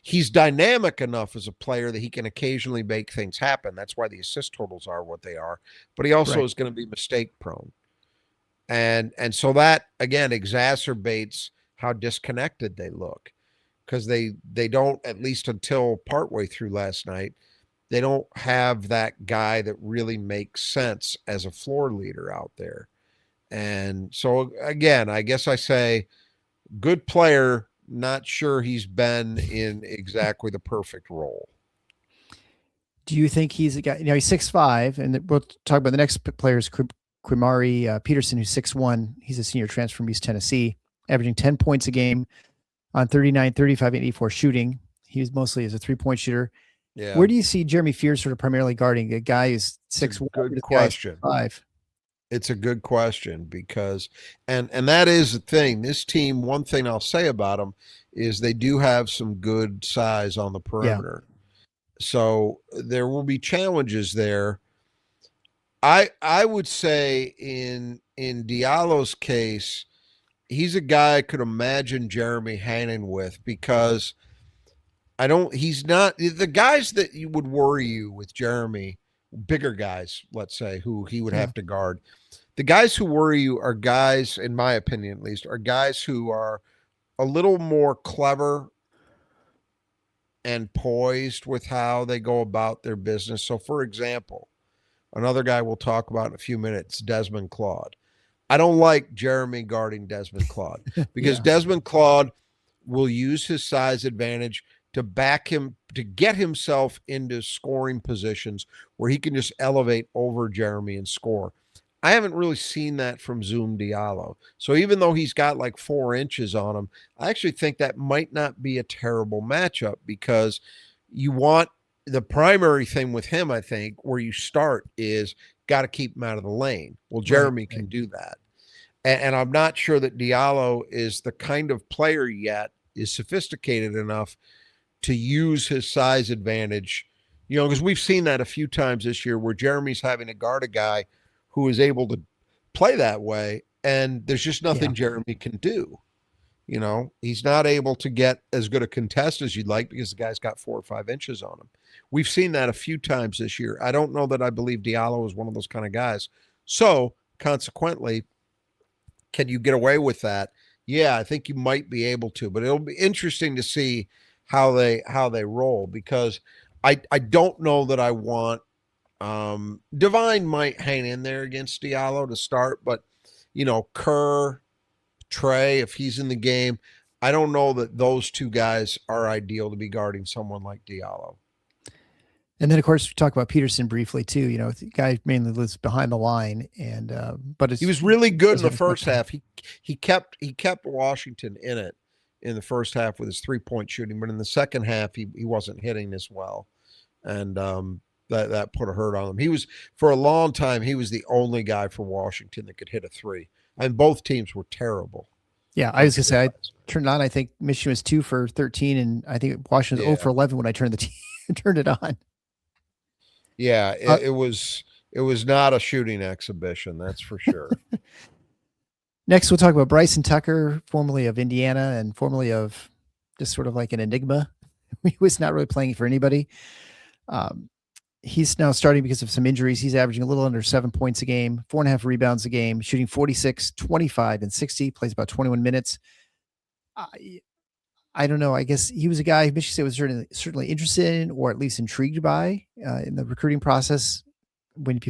He's dynamic enough as a player that he can occasionally make things happen. That's why the assist totals are what they are. But he also is going to be mistake prone. And so that, again, exacerbates how disconnected they look, because they don't, at least until partway through last night, they don't have that guy that really makes sense as a floor leader out there. And so, again, I guess I say good player, not sure he's been in exactly the perfect role. Do you think he's a guy, he's 6'5", and we'll talk about the next players, Quimari Peterson, who's 6'1". He's a senior transfer from East Tennessee, averaging 10 points a game on 39, 35, and 84 shooting. He was mostly as a 3-point shooter. Yeah. Where do you see Jeremy Fears sort of primarily guarding a guy who's 6'1"? Good question. 5. It's a good question because, and that is the thing. This team, one thing I'll say about them is they do have some good size on the perimeter. Yeah. So there will be challenges there. I would say in Diallo's case, he's a guy I could imagine Jeremy hanging with, because he's not the guys that you would worry you with Jeremy, bigger guys, let's say, who he would have to guard. The guys who worry you are guys, in my opinion at least, are guys who are a little more clever and poised with how they go about their business. So, for example, another guy we'll talk about in a few minutes, Desmond Claude. I don't like Jeremy guarding Desmond Claude because Desmond Claude will use his size advantage to back him, to get himself into scoring positions where he can just elevate over Jeremy and score. I haven't really seen that from Zoom Diallo. So even though he's got like 4 inches on him, I actually think that might not be a terrible matchup, because you want the primary thing with him, I think, where you start is got to keep him out of the lane. Well, Jeremy can do that. And I'm not sure that Diallo is the kind of player yet, is sophisticated enough to use his size advantage, because we've seen that a few times this year where Jeremy's having to guard a guy who is able to play that way, and there's just nothing Jeremy can do. He's not able to get as good a contest as you'd like because the guy's got 4 or 5 inches on him. We've seen that a few times this year. I don't know that I believe Diallo is one of those kind of guys. So, consequently, can you get away with that? Yeah, I think you might be able to, but it'll be interesting to see how they roll, because I don't know that I want Divine might hang in there against Diallo to start, but Kerr, Trey, if he's in the game, I don't know that those two guys are ideal to be guarding someone like Diallo. And then, of course, we talk about Peterson briefly too. The guy mainly lives behind the line, and but he was really good in the first half. He kept Washington in it in the first half with his 3-point shooting, but in the second half he wasn't hitting as well, and that put a hurt on him. He was, for a long time, he was the only guy for Washington that could hit a 3, and both teams were terrible. Yeah, I was gonna say I turned on. I think Michigan was 2 for 13, and I think Washington was 0 for 11 when I turned turned it on. Yeah, it was not a shooting exhibition, that's for sure. Next, we'll talk about Bryson Tucker, formerly of Indiana and formerly of just sort of like an enigma. He was not really playing for anybody. He's now starting because of some injuries. He's averaging a little under 7 points a game, 4.5 rebounds a game, shooting 46, 25, and 60, plays about 21 minutes. I don't know. I guess he was a guy Michigan State was certainly interested in, or at least intrigued by in the recruiting process and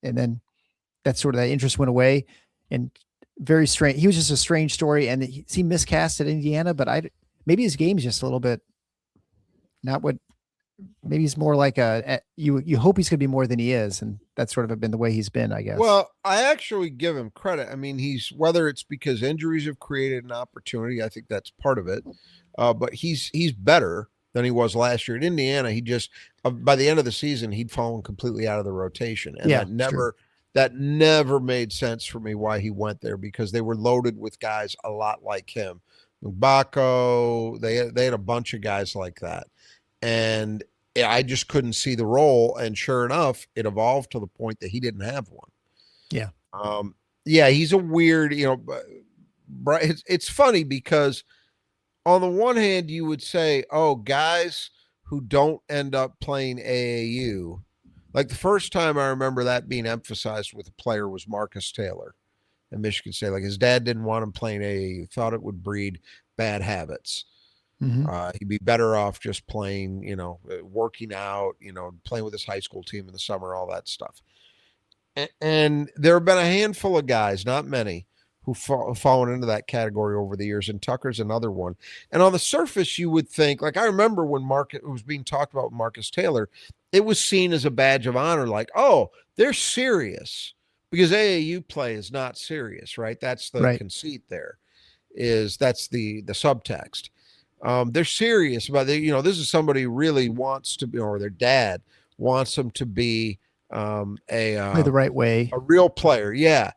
then that interest went away, and very strange. He was just a strange story, and he seemed miscast at Indiana, but maybe his game is just a little bit not what. Maybe he's more like you hope he's going to be more than he is, and that's sort of been the way he's been, I guess. Well, I actually give him credit. I mean, whether it's because injuries have created an opportunity, I think that's part of it. But he's better than he was last year. In Indiana, he just by the end of the season, he'd fallen completely out of the rotation, and that never made sense for me why he went there, because they were loaded with guys a lot like him. Mbako, they had a bunch of guys like that. And I just couldn't see the role. And sure enough, it evolved to the point that he didn't have one. Yeah. Yeah, he's a weird, it's funny because on the one hand, you would say, oh, guys who don't end up playing AAU, like the first time I remember that being emphasized with a player was Marcus Taylor at Michigan State. Like his dad didn't want him playing AAU, thought it would breed bad habits. He'd be better off just playing, working out, playing with his high school team in the summer, all that stuff. And there have been a handful of guys, not many, who've fallen into that category over the years, and Tucker's another one. And on the surface, you would think, like I remember when it was being talked about with Marcus Taylor, it was seen as a badge of honor, like, oh, they're serious, because AAU play is not serious, right? That's the conceit there, that's the subtext. They're serious about it. This is somebody who really wants to be, or their dad wants them to be the right way, a real player. Yeah.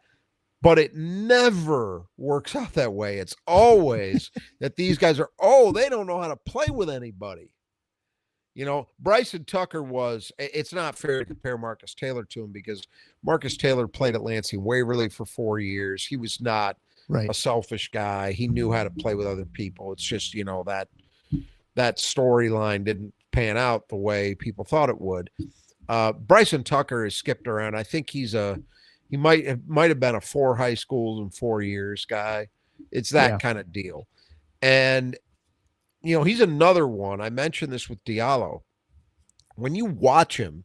But it never works out that way. It's always that these guys they don't know how to play with anybody. Bryson Tucker it's not fair to compare Marcus Taylor to him, because Marcus Taylor played at Lansing Waverly for 4 years. He was not a selfish guy. He knew how to play with other people. It's just, that storyline didn't pan out the way people thought it would. Bryson Tucker has skipped around. I think he might have been a 4 high schools in 4 years guy. It's that kind of deal. And, he's another one. I mentioned this with Diallo. When you watch him,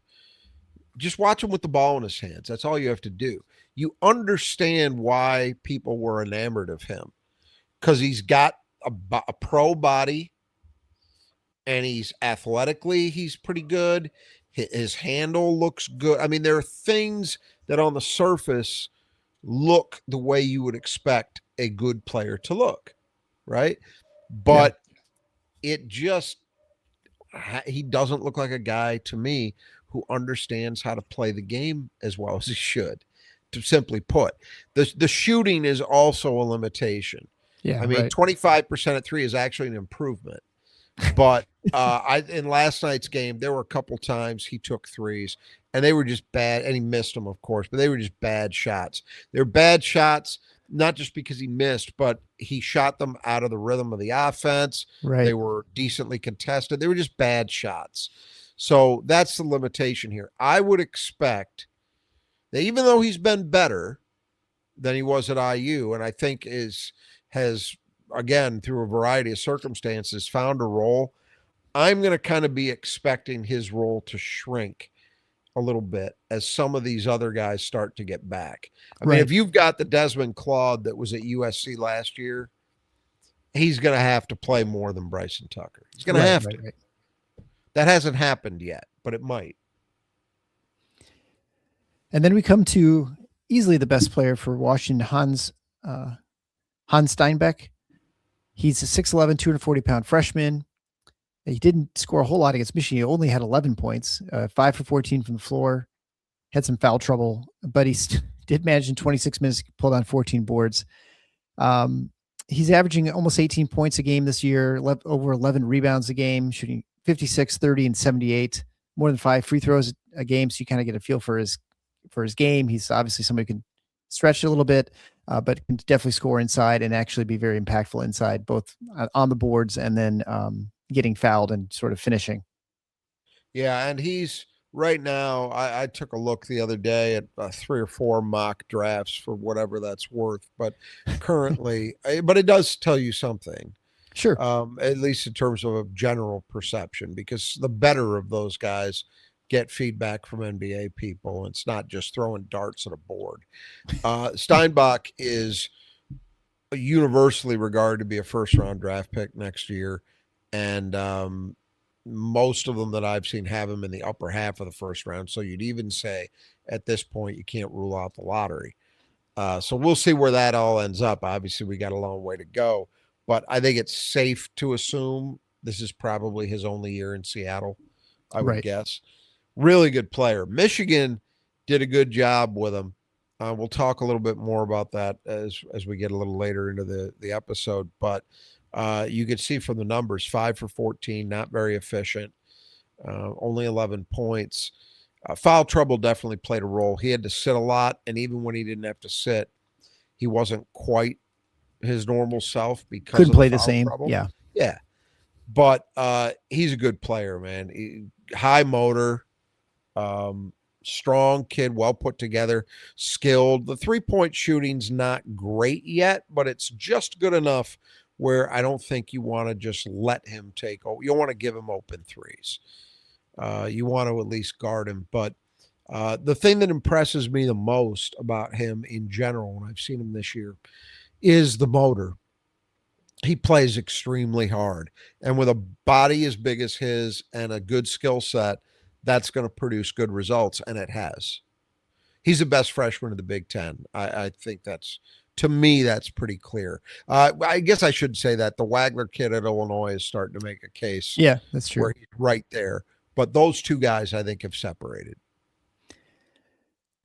just watch him with the ball in his hands. That's all you have to do. You understand why people were enamored of him, because he's got a pro body, and he's pretty good. His handle looks good. I mean, there are things that on the surface look the way you would expect a good player to look, right? But he doesn't look like a guy to me who understands how to play the game as well as he should, to simply put. The shooting is also a limitation. Yeah. I mean, 25% at 3 is actually an improvement. But in last night's game, there were a couple times he took threes, and they were just bad, and he missed them, of course, but they were just bad shots. They're bad shots, not just because he missed, but he shot them out of the rhythm of the offense. Right. They were decently contested. They were just bad shots. So that's the limitation here. I would expect that even though he's been better than he was at IU, and I think has again, through a variety of circumstances, found a role, I'm going to kind of be expecting his role to shrink a little bit as some of these other guys start to get back. I mean, if you've got the Desmond Claude that was at USC last year, he's going to have to play more than Bryson Tucker. He's going to have to. Right. That hasn't happened yet, but it might. And then we come to easily the best player for Washington, Hans Steinbach. He's a 6'11", 240-pound freshman. He didn't score a whole lot against Michigan. He only had 11 points, 5 for 14 from the floor. Had some foul trouble, but he did manage in 26 minutes, pulled on 14 boards. He's averaging almost 18 points a game this year, over 11 rebounds a game, shooting 56, 30, and 78, more than 5 free throws a game. So you kind of get a feel for his game. He's obviously somebody who can stretch it a little bit, but can definitely score inside and actually be very impactful inside, both on the boards and then getting fouled and sort of finishing. Yeah, and he's right now, I took a look the other day at 3 or 4 mock drafts for whatever that's worth, but currently, but it does tell you something. Sure. At least in terms of a general perception, because the better of those guys get feedback from NBA people. It's not just throwing darts at a board. Steinbach is universally regarded to be a first-round draft pick next year, and most of them that I've seen have him in the upper half of the first round. So you'd even say at this point you can't rule out the lottery. So we'll see where that all ends up. Obviously, we got a long way to go, but I think it's safe to assume this is probably his only year in Seattle, I would guess. Really good player. Michigan did a good job with him. We'll talk a little bit more about that as we get a little later into the episode. But you could see from the numbers, 5 for 14, not very efficient, only 11 points. Foul trouble definitely played a role. He had to sit a lot, and even when he didn't have to sit, he wasn't quite his normal self because Couldn't of the play the foul same. trouble. Yeah. Yeah, but he's a good player, man. High motor, um, strong kid, well put together, skilled. The 3-point shooting's not great yet, but it's just good enough where I don't think you want to just let him take. You don't want to give him open threes. You want to at least guard him. But the thing that impresses me the most about him in general, when I've seen him this year, is the motor. He plays extremely hard. And with a body as big as his and a good skill set, that's going to produce good results. And it has. He's the best freshman in the Big Ten. I think that's, to me, that's pretty clear. I guess I should say that the Wagner kid at Illinois is starting to make a case. Yeah, that's true. Where he's right there. But those two guys, I think, have separated.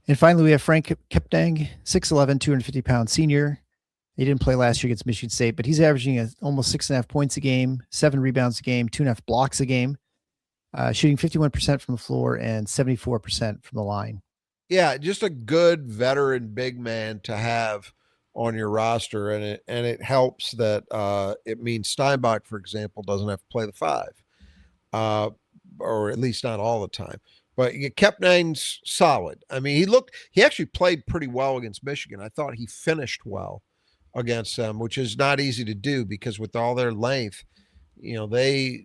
And finally, we have Frank Kipdang, 6'11", 250-pound senior. He didn't play last year against Michigan State, but he's averaging almost 6.5 points a game, 7 rebounds a game, 2.5 blocks a game, shooting 51% from the floor and 74% from the line. Yeah, just a good veteran big man to have on your roster, and it helps that it means Steinbach, for example, doesn't have to play the 5, or at least not all the time. But Kepnang's solid. I mean, he actually played pretty well against Michigan. I thought he finished well against them, which is not easy to do because with all their length, they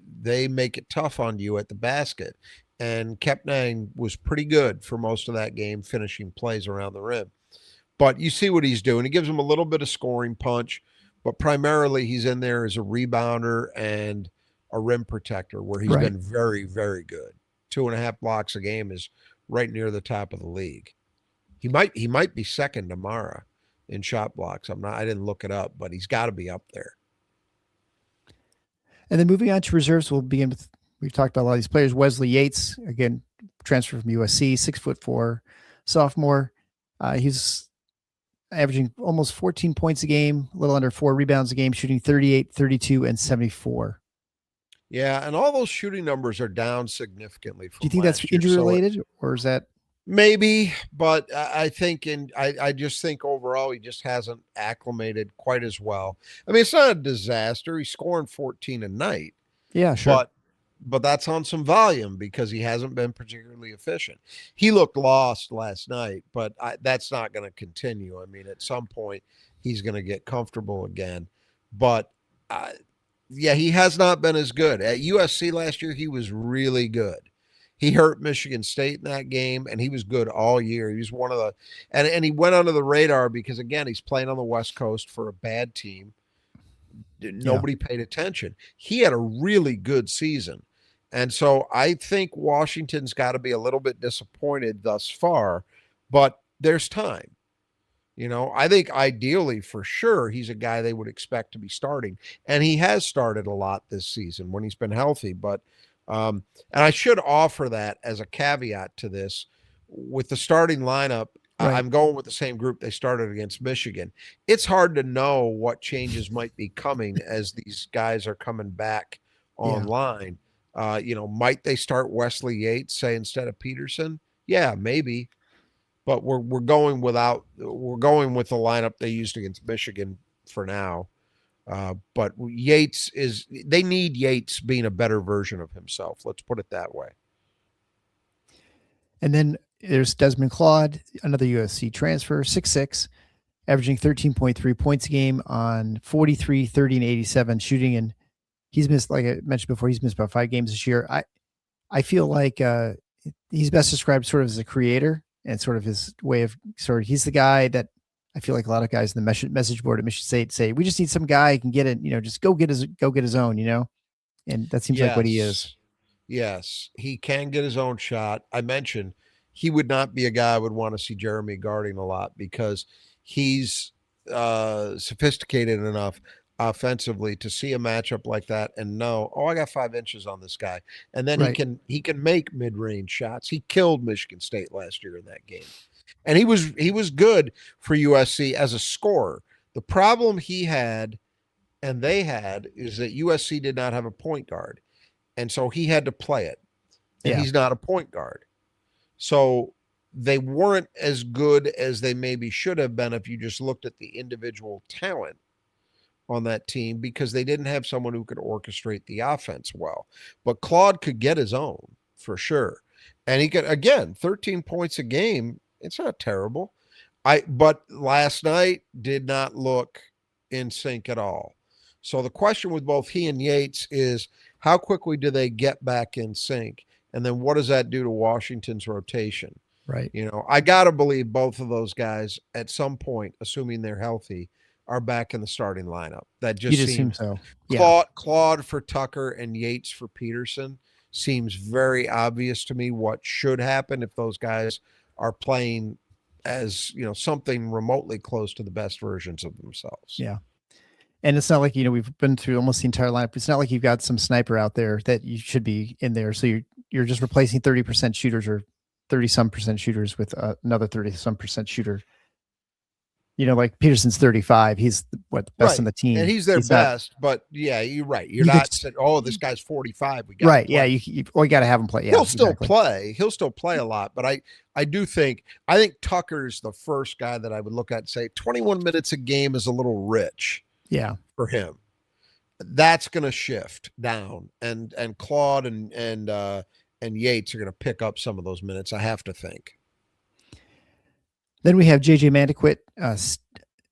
make it tough on you at the basket. And Kepnang was pretty good for most of that game, finishing plays around the rim. But you see what he's doing. He gives him a little bit of scoring punch, but primarily he's in there as a rebounder and a rim protector where he's been very, very good. 2.5 blocks a game is right near the top of the league. He might be second to Mara in shot blocks. I didn't look it up, but he's got to be up there. And then moving on to reserves, we'll begin with, we've talked about a lot of these players. Wesley Yates, again, transfer from USC, 6'4", sophomore. He's averaging almost 14 points a game, a little under 4 rebounds a game, shooting 38, 32, and 74. Yeah, and all those shooting numbers are down significantly. Do you think that's injury related, or is that maybe? But I think, I just think overall he just hasn't acclimated quite as well. I mean, it's not a disaster. He's scoring 14 a night. Yeah, sure. But that's on some volume because he hasn't been particularly efficient. He looked lost last night, but that's not going to continue. I mean, at some point he's going to get comfortable again. But yeah, he has not been as good. At USC last year, he was really good. He hurt Michigan State in that game, and he was good all year. He was one of the and he went under the radar because, again, he's playing on the West Coast for a bad team. Nobody paid attention. He had a really good season. And so I think Washington's got to be a little bit disappointed thus far, but there's time. I think ideally for sure he's a guy they would expect to be starting. And he has started a lot this season when he's been healthy. But and I should offer that as a caveat to this. With the starting lineup, I'm going with the same group they started against Michigan. It's hard to know what changes might be coming as these guys are coming back online. Might they start Wesley Yates, say, instead of Peterson? Yeah, maybe. But we're going with the lineup they used against Michigan for now. But they need Yates being a better version of himself. Let's put it that way. And then there's Desmond Claude, another USC transfer, 6'6", averaging 13.3 points a game on 43, 30, and 87 shooting. And he's missed, like I mentioned before, he's missed about 5 games this year. I feel like he's best described sort of as a creator. And sort of his way of he's the guy that I feel like a lot of guys in the message board at Michigan State say, we just need some guy who can get it, just go get his own, and that seems like what he is. Yes, he can get his own shot. I mentioned he would not be a guy I would want to see Jeremy guarding a lot because he's sophisticated enough offensively to see a matchup like that and know, I got 5 inches on this guy. And then he can make mid-range shots. He killed Michigan State last year in that game. And he was good for USC as a scorer. The problem he had and they had is that USC did not have a point guard. And so he had to play it. And Yeah. he's not a point guard. So they weren't as good as they maybe should have been if you just looked at the individual talent on that team, because they didn't have someone who could orchestrate the offense well. But Claude could get his own for sure. And he could, again, 13 points a game. It's not terrible. But last night did not look in sync at all. So the question with both he and Yates is, how quickly do they get back in sync? And then what does that do to Washington's rotation? Right. I got to believe both of those guys at some point, assuming they're healthy, are back in the starting lineup. That just You'd assume seems so. Yeah. Claude for Tucker and Yates for Peterson seems very obvious to me what should happen if those guys are playing as, something remotely close to the best versions of themselves. Yeah. And it's not like, we've been through almost the entire lineup. It's not like you've got some sniper out there that you should be in there. So you're just replacing 30% shooters or 30-some% shooters with another 30-some% shooter. Like Peterson's 35. He's the best on the team. And he's their best. But yeah, you're right. You're not saying, this guy's 45. We got right. Yeah. You got to have him play. Yeah, he'll still play. He'll still play a lot. But I think Tucker's the first guy that I would look at and say 21 minutes a game is a little rich. Yeah. For him. That's going to shift down, and Claude and Yates are going to pick up some of those minutes, I have to think. Then we have JJ Mandaquit,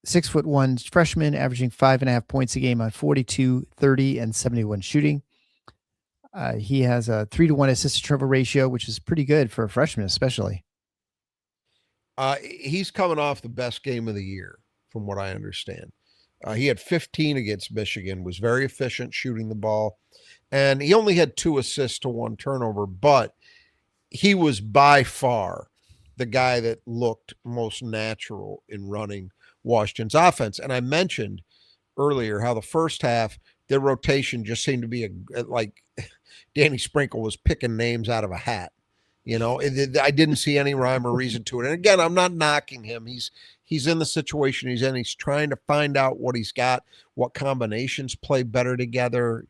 6'1" freshman, averaging 5.5 points a game on 42, 30, and 71 shooting. He has a 3-to-1 assist to turnover ratio, which is pretty good for a freshman, especially. He's coming off the best game of the year, from what I understand. He had 15 against Michigan, was very efficient shooting the ball, and he only had 2 assists to 1 turnover, but he was by far the guy that looked most natural in running Washington's offense. And I mentioned earlier how the first half, their rotation just seemed to be like Danny Sprinkle was picking names out of a hat. I didn't see any rhyme or reason to it. And again, I'm not knocking him. He's in the situation he's in. He's trying to find out what he's got, what combinations play better together,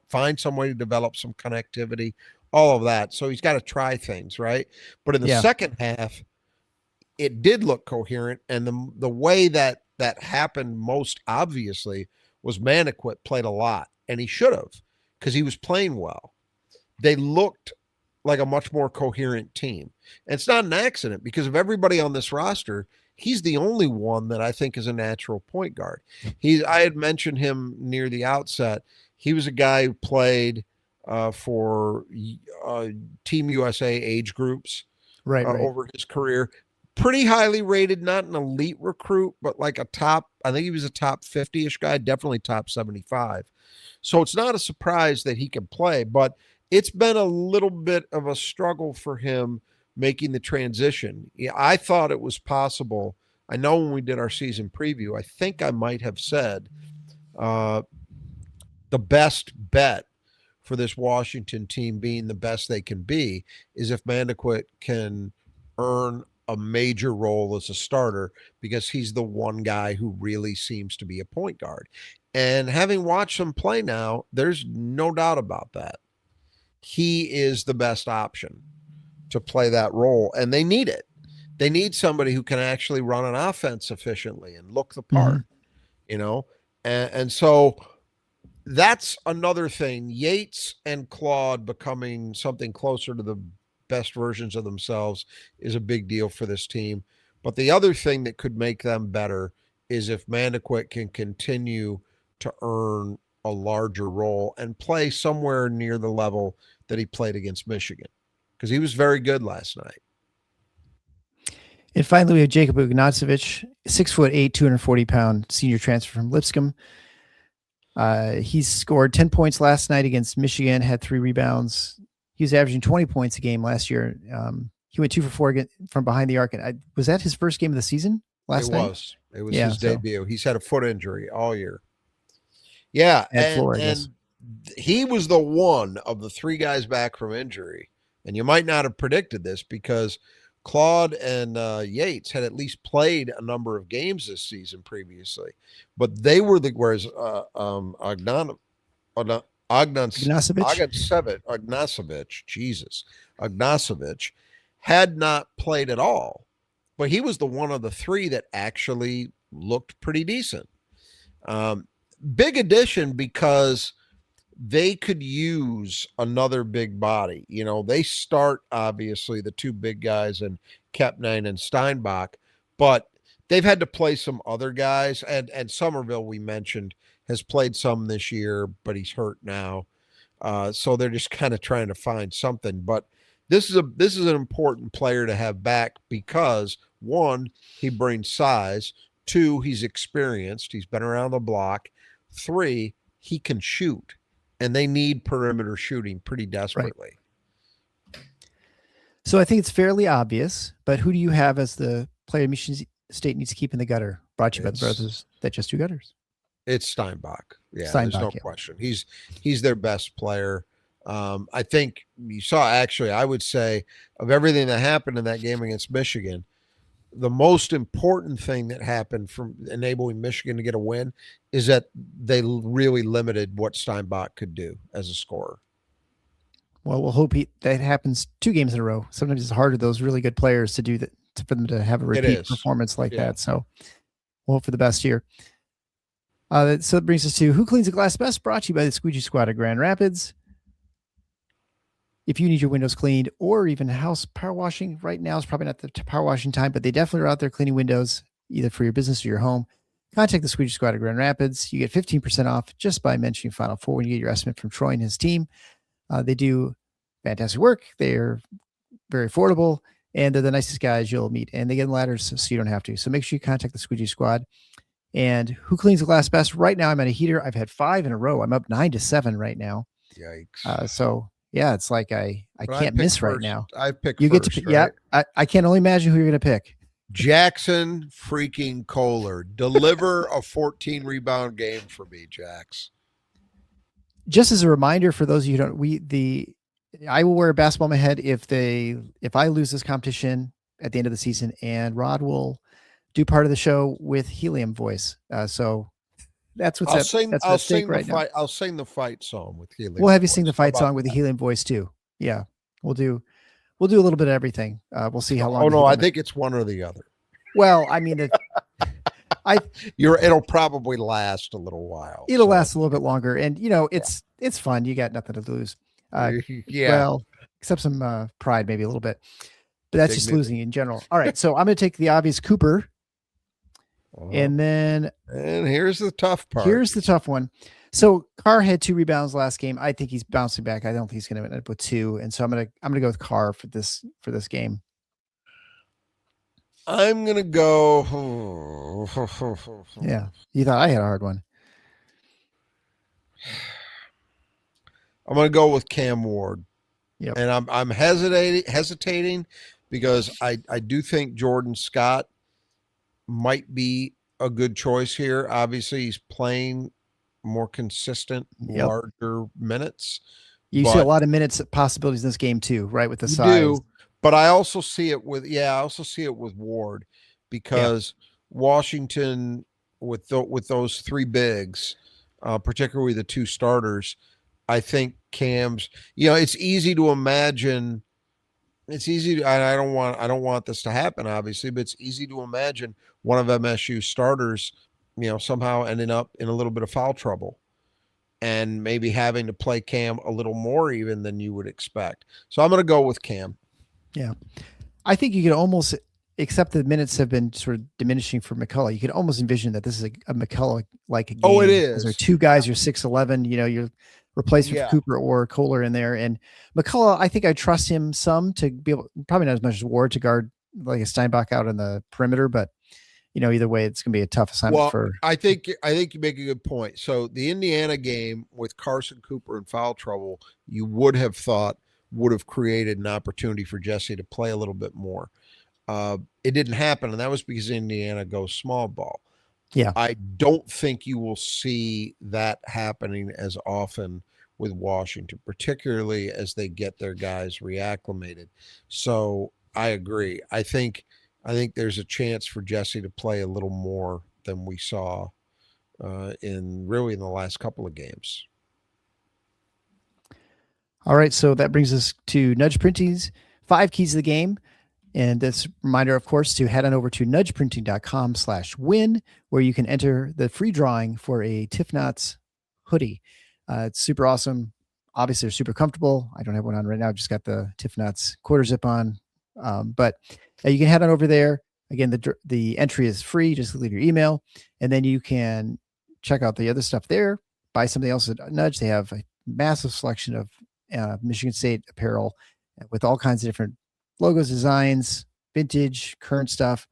find some way to develop some connectivity, all of that. So he's got to try things, right? But in the second half, it did look coherent. And the way that happened most obviously was Mandaquit played a lot, and he should have, because he was playing well. They looked like a much more coherent team. And it's not an accident, because of everybody on this roster, he's the only one that I think is a natural point guard. I had mentioned him near the outset. He was a guy who played for Team USA age groups over his career. Pretty highly rated, not an elite recruit, but like I think he was a top 50-ish guy, definitely top 75. So it's not a surprise that he can play, but it's been a little bit of a struggle for him making the transition. Yeah, I thought it was possible. I know when we did our season preview, I think I might have said the best bet for this Washington team being the best they can be is if Mandaquit can earn a major role as a starter, because he's the one guy who really seems to be a point guard. And having watched him play now, there's no doubt about that. He is the best option to play that role, and they need it. They need somebody who can actually run an offense efficiently and look the part, and so that's another thing. Yates and Claude becoming something closer to the best versions of themselves is a big deal for this team. But the other thing that could make them better is if Mandaquit can continue to earn a larger role and play somewhere near the level that he played against Michigan, because he was very good last night. And finally, we have Jacob Ignacevich, 6'8", 240-pound senior transfer from Lipscomb. He scored 10 points last night against Michigan, had 3 rebounds. He was averaging 20 points a game last year. He went 2 for 4 from behind the arc. And was that his first game of the season last night? It was his debut. He's had a foot injury all year. Yeah, and he was the one of the 3 guys back from injury. And you might not have predicted this, because Claude and Yates had at least played a number of games this season previously, but they were whereas Ignacevic. Ignacevich had not played at all, but he was the one of the three that actually looked pretty decent. Big addition because they could use another big body. They start obviously the two big guys in Kepnine and Steinbach, but they've had to play some other guys. And Somerville, we mentioned, has played some this year, but he's hurt now. So they're just kind of trying to find something. But this is an important player to have back because one, he brings size. Two, he's experienced. He's been around the block. Three, he can shoot. And they need perimeter shooting pretty desperately. Right. So I think it's fairly obvious, but who do you have as the player Michigan State needs to keep in the gutter? Brought to you by the brothers that just do gutters. It's Steinbach. Yeah, Steinbach, there's no question. He's their best player. I think you saw, actually, I would say, of everything that happened in that game against Michigan, the most important thing that happened from enabling Michigan to get a win is that they really limited what Steinbach could do as a scorer. Well, we'll hope that happens 2 games in a row. Sometimes it's hard for those really good players to do that, for them to have a repeat performance like that. So we'll hope for the best here. So it brings us to Who Cleans the Glass Best, brought to you by the Squeegee Squad of Grand Rapids. If you need your windows cleaned or even house power washing, right now is probably not the power washing time, but they definitely are out there cleaning windows, either for your business or your home. Contact the Squeegee Squad of Grand Rapids. You get 15% off just by mentioning Final Four when you get your estimate from Troy and his team. They do fantastic work. They're very affordable, and they're the nicest guys you'll meet. And they get ladders so you don't have to. So make sure you contact the Squeegee Squad. And Who Cleans the Glass Best? Right now, I'm at a heater. I've had 5 in a row. I'm up 9-7 right now. Yikes. So yeah, it's like I can't miss first. Right now. I picked you first, get to pick. Right? Yeah, I can only imagine who you're going to pick. Jackson freaking Kohler. Deliver a 14 rebound game for me, Jax. Just as a reminder for those of you who don't, I will wear a basketball in my head if I lose this competition at the end of the season, and Rod will do part of the show with helium voice. So that's what's I'll sing the fight song with helium. We'll have you sing the fight song with the helium voice too. Yeah, we'll do a little bit of everything. We'll see how long. Oh no, I think it's one or the other. Well, I mean, it'll probably last a little while. It'll last a little bit longer, and it's fun. You got nothing to lose. Well, except some pride, maybe a little bit, but that's just losing in general. All right, so I'm going to take the obvious Cooper. And here's the tough part. Here's the tough one. So Carr had 2 rebounds last game. I think he's bouncing back. I don't think he's going to end up with 2. And so I'm going to go with Carr for this game. I'm going to go. Yeah. You thought I had a hard one. I'm going to go with Cam Ward. Yep. And I'm hesitating because I do think Jordan Scott might be a good choice here. Obviously, he's playing more consistent, larger minutes. You see a lot of minutes possibilities in this game too, right? With the size. But I also see it with Ward, because Washington with those 3 bigs, particularly the 2 starters, I think Cam's. It's easy to imagine. It's easy. I don't want this to happen, obviously, but it's easy to imagine one of MSU starters, somehow ending up in a little bit of foul trouble, and maybe having to play Cam a little more even than you would expect. So I'm going to go with Cam. Yeah, I think you could almost, except the minutes have been sort of diminishing for McCullough, you could almost envision that this is a McCullough-like game. Oh, it is. There are 2 guys, you're 6'11", you're replacing Cooper or Kohler in there. And McCullough, I think I trust him some to be able, probably not as much as Ward, to guard like a Steinbach out on the perimeter, but either way, it's going to be a tough assignment for. I think you make a good point. So the Indiana game with Carson Cooper in foul trouble, you would have thought would have created an opportunity for Jesse to play a little bit more. It didn't happen, and that was because Indiana goes small ball. Yeah. I don't think you will see that happening as often with Washington, particularly as they get their guys reacclimated. So I agree. I think there's a chance for Jesse to play a little more than we saw in the last couple of games. All right, so that brings us to Nudge Printing's 5 keys to the game. And this reminder, of course, to head on over to nudgeprinting.com/win, where you can enter the free drawing for a Tifnots hoodie. It's super awesome. Obviously, they're super comfortable. I don't have one on right now. I've just got the Tifnots quarter zip on. But you can head on over there. Again, the entry is free. Just leave your email. And then you can check out the other stuff there. Buy something else at Nudge. They have a massive selection of Michigan State apparel with all kinds of different logos, designs, vintage, current stuff,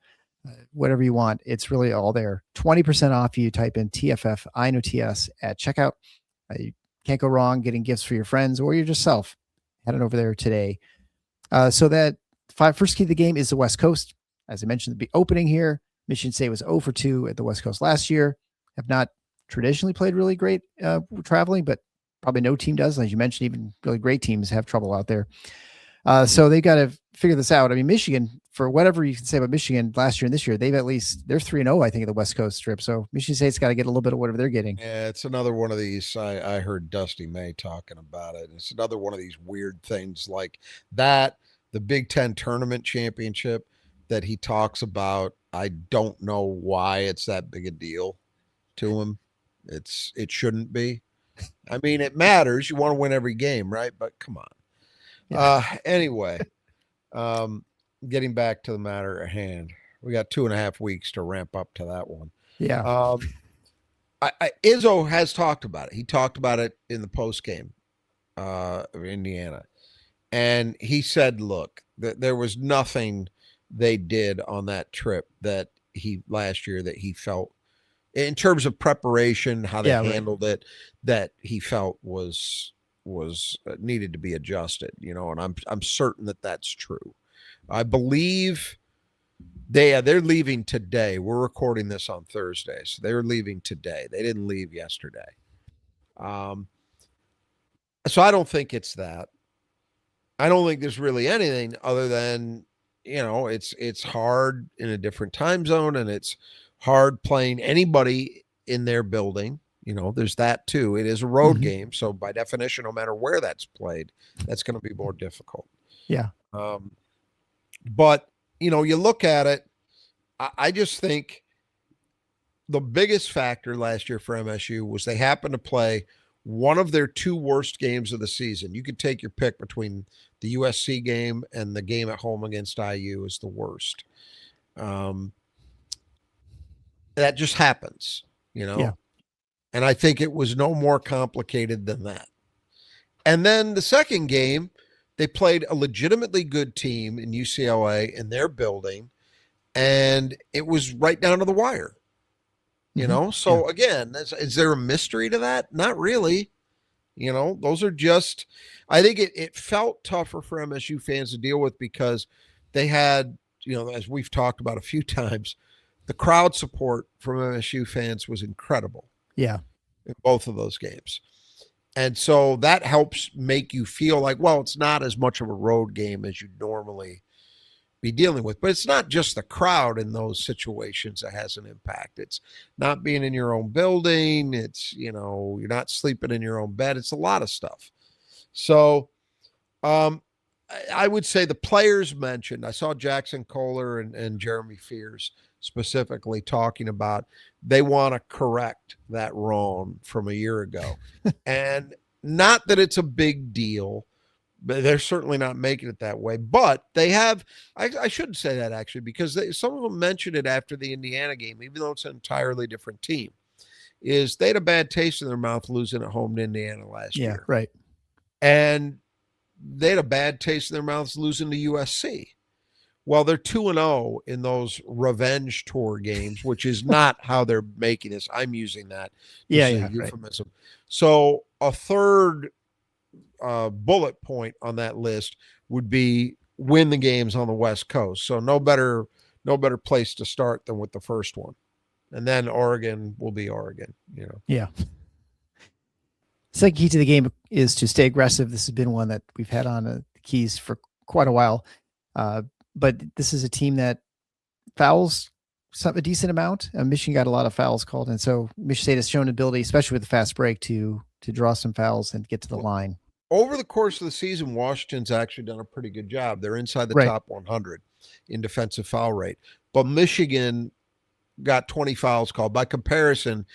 whatever you want. It's really all there. 20% off. You type in TFF INOTS at checkout. You can't go wrong getting gifts for your friends or yourself. Head on over there today. So that first key of the game is the West Coast. As I mentioned, the opening here, Michigan State was 0 for 2 at the West Coast last year. Have not traditionally played really great traveling, but probably no team does. As you mentioned, even really great teams have trouble out there. So they got to figure this out. I mean, Michigan, for whatever you can say about Michigan last year and this year, they're 3-0, I think, at the West Coast trip. So Michigan State's got to get a little bit of whatever they're getting. Yeah, it's another one of these. I heard Dusty May talking about it. It's another one of these weird things like that. The Big Ten tournament championship that he talks about. I don't know why it's that big a deal to him. It shouldn't be. I mean, it matters. You want to win every game, right? But come on. Yeah. Anyway, getting back to the matter at hand, we got 2.5 weeks to ramp up to that one. Yeah. Izzo has talked about it. He talked about it in the post game of Indiana, and he said, "Look, there was nothing they did on that trip last year that he felt, in terms of preparation, how they handled it, that he felt was needed to be adjusted, and I'm certain that that's true. I believe they're leaving today. We're recording this on Thursday, so they're leaving today. They didn't leave yesterday. So I don't think it's that. I don't think there's really anything other than, it's hard in a different time zone, and it's hard playing anybody in their building. There's that too. It is a road game. So by definition, no matter where that's played, that's going to be more difficult. Yeah. But, you look at it, I just think the biggest factor last year for MSU was they happened to play one of their 2 worst games of the season. You could take your pick between the USC game and the game at home against IU is the worst. That just happens, Yeah. And I think it was no more complicated than that. And then the second game, they played a legitimately good team in UCLA in their building, and it was right down to the wire. So again, is there a mystery to that? Not really. Those are just, I think it felt tougher for MSU fans to deal with because they had, as we've talked about a few times, the crowd support from MSU fans was incredible. Yeah. In both of those games. And so that helps make you feel like, well, it's not as much of a road game as you'd normally be dealing with. But it's not just the crowd in those situations that has an impact. It's not being in your own building. It's, you're not sleeping in your own bed. It's a lot of stuff. So I would say the players mentioned, I saw Jackson Kohler and Jeremy Fears specifically talking about they want to correct that wrong from a year ago. And not that it's a big deal, but they're certainly not making it that way. But they have, I shouldn't say that actually, because some of them mentioned it after the Indiana game, even though it's an entirely different team, is they had a bad taste in their mouth losing at home to Indiana last year. Yeah, right. And they had a bad taste in their mouths losing to USC. Well, they're 2-0 in those revenge tour games, which is not how they're making this. I'm using that. Euphemism. Right. So a third bullet point on that list would be win the games on the West Coast. So no better place to start than with the first one. And then Oregon will be Oregon, Yeah. Second key to the game is to stay aggressive. This has been one that we've had on the keys for quite a while. but this is a team that fouls a decent amount. Michigan got a lot of fouls called, and so Michigan State has shown ability, especially with the fast break, to draw some fouls and get to the line. Over the course of the season, Washington's actually done a pretty good job. They're inside the Right. top 100 in defensive foul rate, but Michigan got 20 fouls called. By comparison,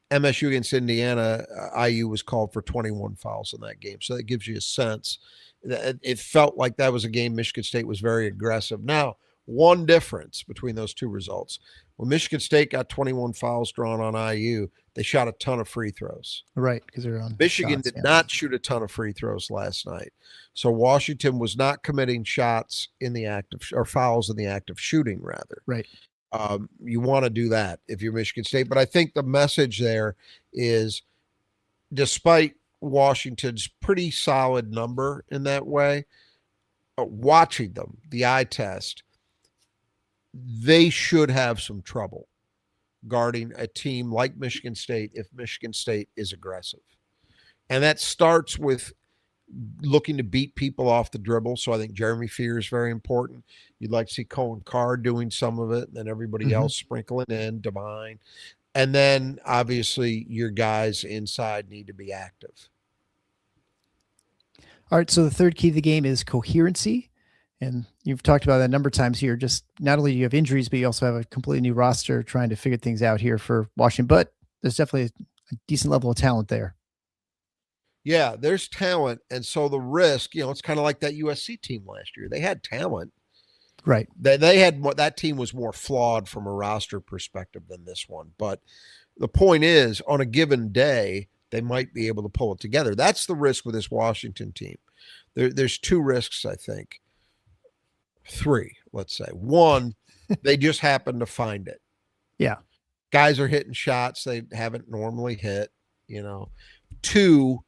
MSU against Indiana, IU was called for 21 fouls in that game. So that gives you a sense that it felt like that was a game Michigan State was very aggressive. Now, one difference between those two results. When Michigan State got 21 fouls drawn on IU, they shot a ton of free throws. Right, because they're on Michigan shots, did not shoot a ton of free throws last night. So Washington was not committing shots in the act of, or fouls in the act of shooting, rather. Right. You want to do that if you're Michigan State. But I think the message there is, despite Washington's pretty solid number in that way, watching them, the eye test, they should have some trouble guarding a team like Michigan State if Michigan State is aggressive. And that starts with looking to beat people off the dribble. So I think Jeremy Fear is very important. You'd like to see Cohen Carr doing some of it, and then everybody else sprinkling in, Devine. And then obviously your guys inside need to be active. All right. So the third key to the game is coherency. And you've talked about that a number of times here. Just not only do you have injuries, but you also have a completely new roster trying to figure things out here for Washington. But there's definitely a decent level of talent there. Yeah, there's talent. And so the risk, it's kind of like that USC team last year. They had talent. Right. They had that team was more flawed from a roster perspective than this one. But the point is, on a given day, they might be able to pull it together. That's the risk with this Washington team. There's two risks, I think. Three, let's say. One, they just happen to find it. Yeah. Guys are hitting shots they haven't normally hit, Two,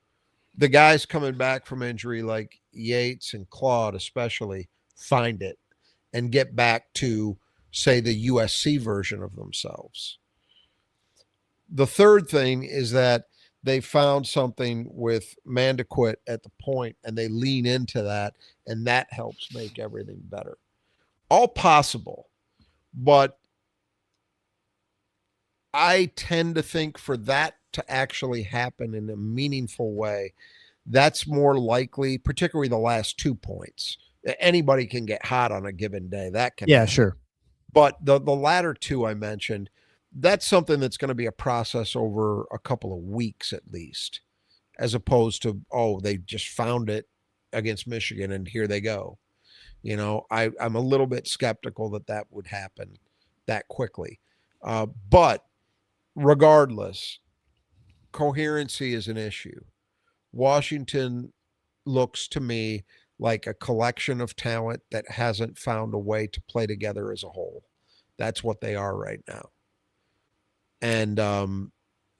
the guys coming back from injury like Yates and Claude especially find it and get back to, say, the USC version of themselves. The third thing is that they found something with Mandaquit at the point and they lean into that, and that helps make everything better. All possible, but I tend to think for that to actually happen in a meaningful way, that's more likely, particularly the last 2 points. Anybody can get hot on a given day. That can happen. Sure. But the latter two I mentioned, that's something that's going to be a process over a couple of weeks at least, as opposed to, they just found it against Michigan and here they go. I'm a little bit skeptical that would happen that quickly. But regardless, coherency is an issue. Washington looks to me like a collection of talent that hasn't found a way to play together as a whole. That's what they are right now. And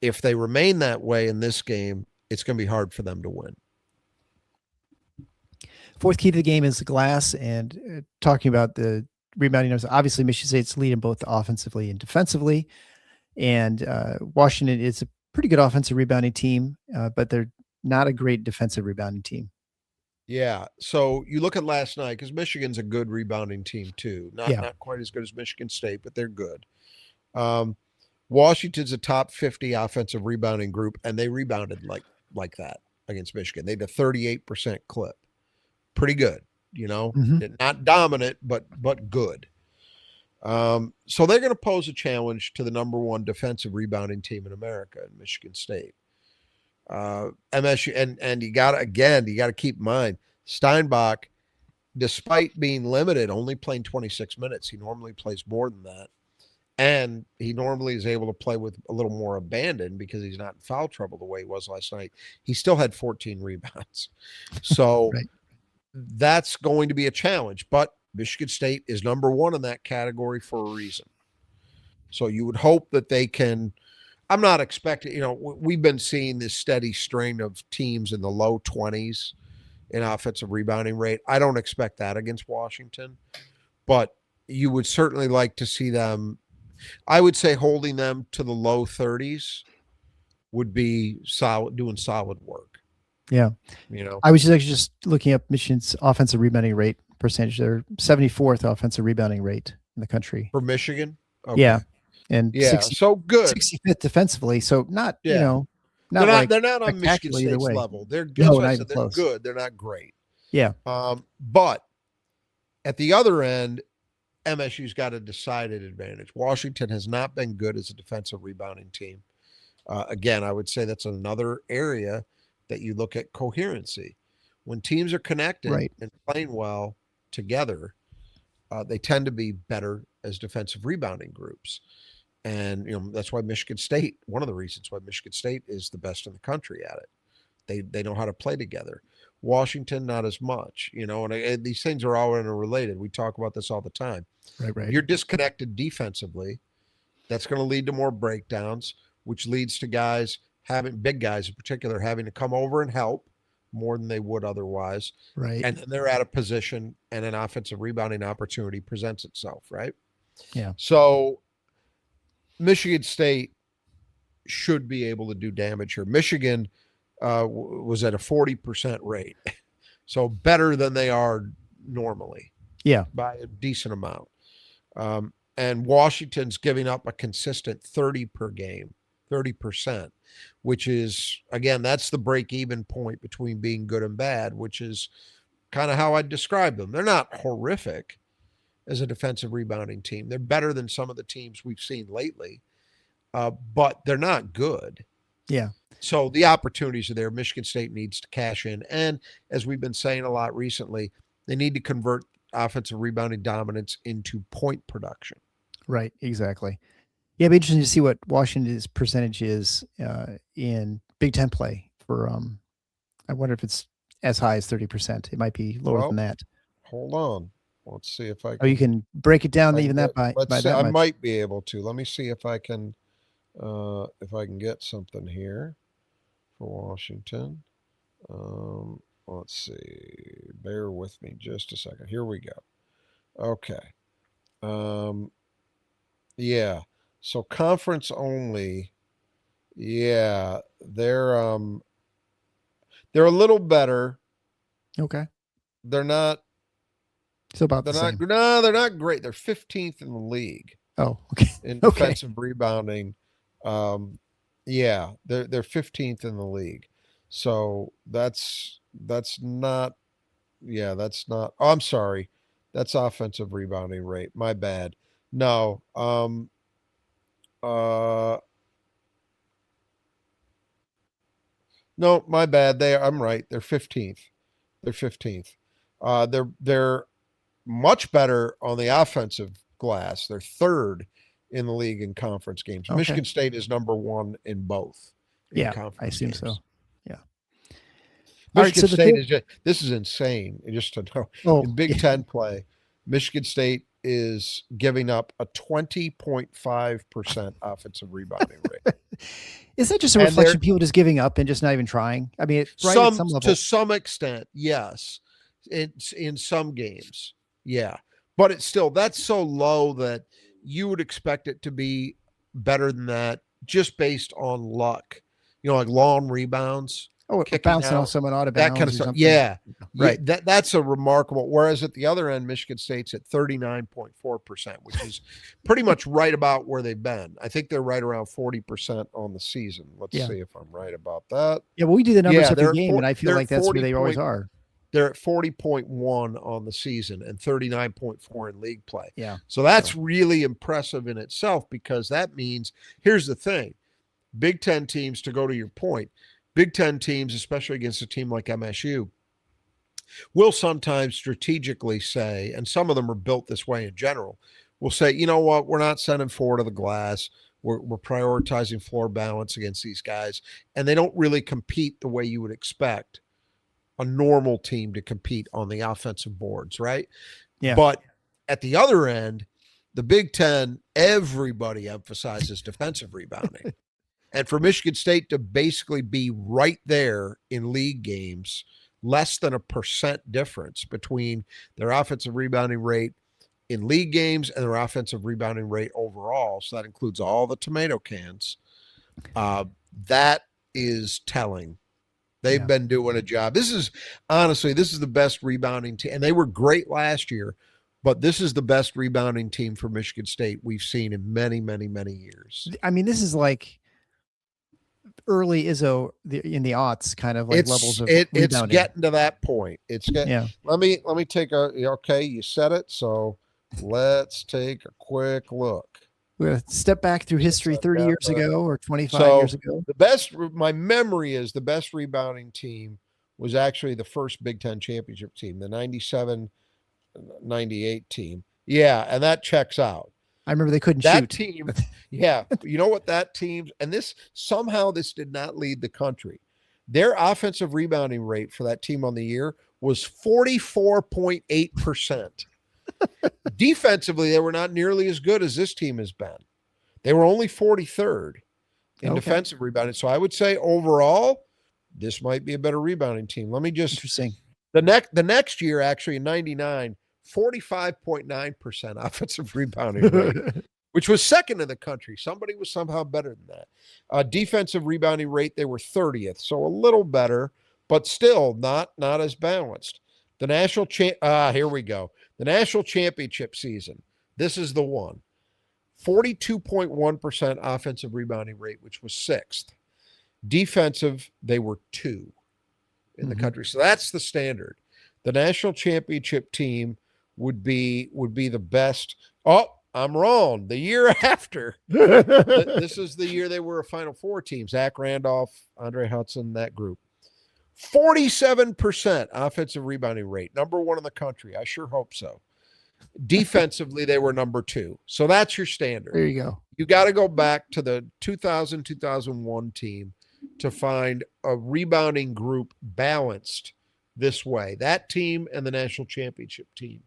if they remain that way in this game, it's going to be hard for them to win. Fourth key to the game is the glass, and talking about the rebounding numbers. Obviously, Michigan State's leading both offensively and defensively, and Washington is a pretty good offensive rebounding team, but they're not a great defensive rebounding team. Yeah. So you look at last night, because Michigan's a good rebounding team too. Not quite as good as Michigan State, but they're good. Washington's a top 50 offensive rebounding group, and they rebounded like that against Michigan. They had a 38% clip. Pretty good, not dominant, but good. So they're going to pose a challenge to the number one defensive rebounding team in America, in Michigan State. MSU, and you got to keep in mind, Steinbach, despite being limited, only playing 26 minutes. He normally plays more than that. And he normally is able to play with a little more abandon because he's not in foul trouble the way he was last night. He still had 14 rebounds. So Right. That's going to be a challenge. But Michigan State is number one in that category for a reason. So you would hope that they can. I'm not expecting, we've been seeing this steady string of teams in the low 20s in offensive rebounding rate. I don't expect that against Washington, but you would certainly like to see them. I would say holding them to the low 30s would be solid, doing solid work. Yeah. I was just looking up Michigan's offensive rebounding rate percentage. They're 74th offensive rebounding rate in the country. For Michigan? Okay. Yeah. And Yeah, so good. 65th defensively. So not, Yeah. not They're not on Michigan spectacular either State's way. level. They're No, that's why not I even said they're close. good. They're not great. Yeah. But at the other end, MSU's got a decided advantage. Washington has not been good as a defensive rebounding team. Again, I would say that's another area that you look at coherency. When teams are connected Right. and playing well together, they tend to be better as defensive rebounding groups. And that's why Michigan State, one of the reasons why Michigan State is the best in the country at it. They know how to play together. Washington, not as much, and these things are all interrelated. We talk about this all the time. Right. You're disconnected defensively. That's going to lead to more breakdowns, which leads to big guys in particular, having to come over and help more than they would otherwise. Right. And then they're at a position and an offensive rebounding opportunity presents itself, right? Yeah. So Michigan State should be able to do damage here. Michigan was at a 40% rate. So better than they are normally. Yeah. By a decent amount. And Washington's giving up a consistent 30 per game, 30%, which is, again, that's the break-even point between being good and bad, which is kind of how I'd describe them. They're not horrific as a defensive rebounding team. They're better than some of the teams we've seen lately, but they're not good. Yeah. So the opportunities are there. Michigan State needs to cash in. And as we've been saying a lot recently, they need to convert offensive rebounding dominance into point production. Right. Exactly. Yeah. It'd be interesting to see what Washington's percentage is in Big Ten play for, I wonder if it's as high as 30%. It might be lower than that. Hold on. Let's see if I can. Oh, you can break it down even that by that much. I might be able to. Let me see if I can get something here for Washington. Let's see. Bear with me just a second. Here we go. Okay. Yeah. So conference only. Yeah, they're a little better. Okay. They're not. So about the same. No, they're not great. They're 15th in the league. Oh, okay. In defensive rebounding. Yeah, they're 15th in the league. So that's not. Yeah, that's not. Oh, I'm sorry. That's offensive rebounding rate. My bad. No. No, my bad. I'm right. They're 15th. They're 15th. They're much better on the offensive glass. They're third in the league in conference games. Okay. Michigan State is number one in both. Yeah, I assume so. Yeah. Michigan State is just, this is insane. Just to know, in Big Ten play, Michigan State is giving up a 20.5% offensive rebounding rate. Is that just a reflection of people just giving up and just not even trying? I mean, right at some level. To some extent, yes. It's in some games. Yeah. But it's still, that's so low that you would expect it to be better than that just based on luck. Like long rebounds. Oh, bouncing off someone out of bounds. That kind of stuff. Yeah. Right. That's a remarkable. Whereas at the other end, Michigan State's at 39.4%, which is pretty much right about where they've been. I think they're right around 40% on the season. Let's see if I'm right about that. Yeah, well, we do the numbers every game, and I feel like that's where they always are. They're at 40.1 on the season and 39.4 in league play. Yeah. So that's really impressive in itself, because that means, here's the thing, Big Ten teams, to go to your point, Big Ten teams, especially against a team like MSU, will sometimes strategically say, and some of them are built this way in general, will say, you know what, we're not sending four to the glass. We're prioritizing floor balance against these guys. And they don't really compete the way you would expect a normal team to compete on the offensive boards, right? Yeah. But at the other end, the Big Ten, everybody emphasizes defensive rebounding. And for Michigan State to basically be right there in league games, less than 1% difference between their offensive rebounding rate in league games and their offensive rebounding rate overall, so that includes all the tomato cans, that is telling They've Yeah. been doing a job. This is the best rebounding team, and they were great last year, but this is the best rebounding team for Michigan State we've seen in many, many, many years. I mean, this is like early Izzo in the aughts kind of like levels of It's rebounding. getting to that point. Yeah. Let me take okay, you said it, so let's take a quick look. We're going to step back through history 30 years ago or 25 years ago. My memory is the best rebounding team was actually the first Big Ten championship team, the 97-98 team. Yeah, and that checks out. I remember they couldn't that shoot. Team, yeah. You know what that team, and this did not lead the country. Their offensive rebounding rate for that team on the year was 44.8%. Defensively, they were not nearly as good as this team has been. They were only 43rd in defensive rebounding. So I would say overall, this might be a better rebounding team. Let me just Interesting. The next year, actually in 99, 45.9% offensive rebounding rate, which was second in the country. Somebody was somehow better than that. Defensive rebounding rate, they were 30th, so a little better, but still not as balanced. The national here we go. The national championship season. This is the one. 42.1% offensive rebounding rate, which was sixth. Defensive, they were 2 in the country. So that's the standard. The national championship team would be the best. Oh, I'm wrong. The year after. This is the year they were a Final Four team. Zach Randolph, Andre Hudson, that group. 47% offensive rebounding rate. Number 1 in the country. I sure hope so. Defensively, they were number 2. So that's your standard. There you go. You got to go back to the 2000-2001 team to find a rebounding group balanced this way. That team and the national championship team.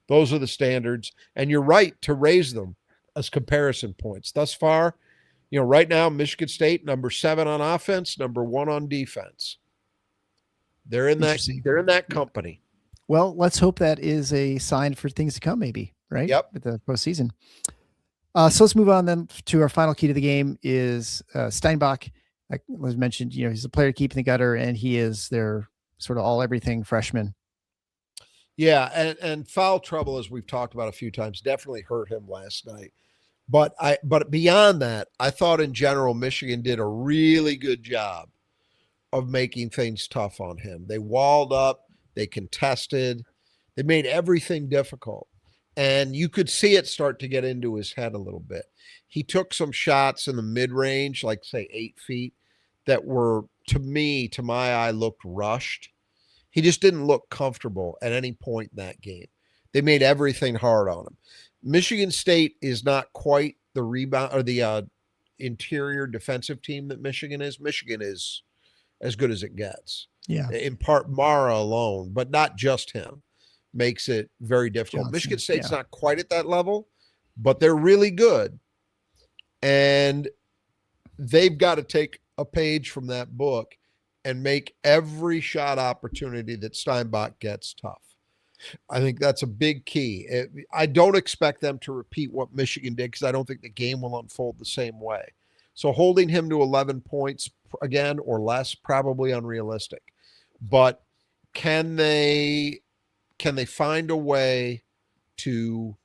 Those are the standards. And you're right to raise them as comparison points. Thus far, right now, Michigan State, number 7 on offense, number 1 on defense. They're in that company. Well, let's hope that is a sign for things to come, maybe, right? Yep. With the postseason. So let's move on then to our final key to the game is Steinbach. Like was mentioned, he's a player to keep in the gutter, and he is their sort of all-everything freshman. Yeah, and foul trouble, as we've talked about a few times, definitely hurt him last night. But beyond that, I thought in general Michigan did a really good job of making things tough on him. They walled up, they contested, they made everything difficult. And you could see it start to get into his head a little bit. He took some shots in the mid-range, like say 8 feet, that were, to my eye, looked rushed. He just didn't look comfortable at any point in that game. They made everything hard on him. Michigan State is not quite the rebound or the interior defensive team that Michigan is. Michigan is as good as it gets. Yeah. In part, Mara alone, but not just him, makes it very difficult. Johnson, Michigan State's not quite at that level, but they're really good. And they've got to take a page from that book and make every shot opportunity that Steinbach gets tough. I think that's a big key. I don't expect them to repeat what Michigan did because I don't think the game will unfold the same way. So holding him to 11 points again or less, probably unrealistic. But can they find a way to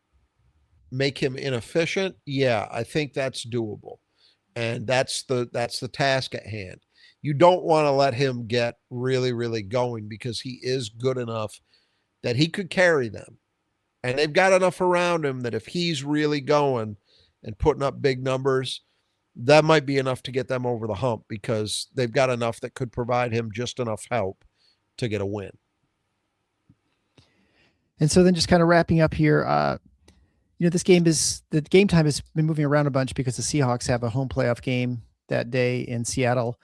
make him inefficient? Yeah, I think that's doable. And that's the task at hand. You don't want to let him get really, really going because he is good enough that he could carry them. And they've got enough around him that if he's really going and putting up big numbers, that might be enough to get them over the hump because they've got enough that could provide him just enough help to get a win. And so then just kind of wrapping up here, the game time has been moving around a bunch because the Seahawks have a home playoff game that day in Seattle.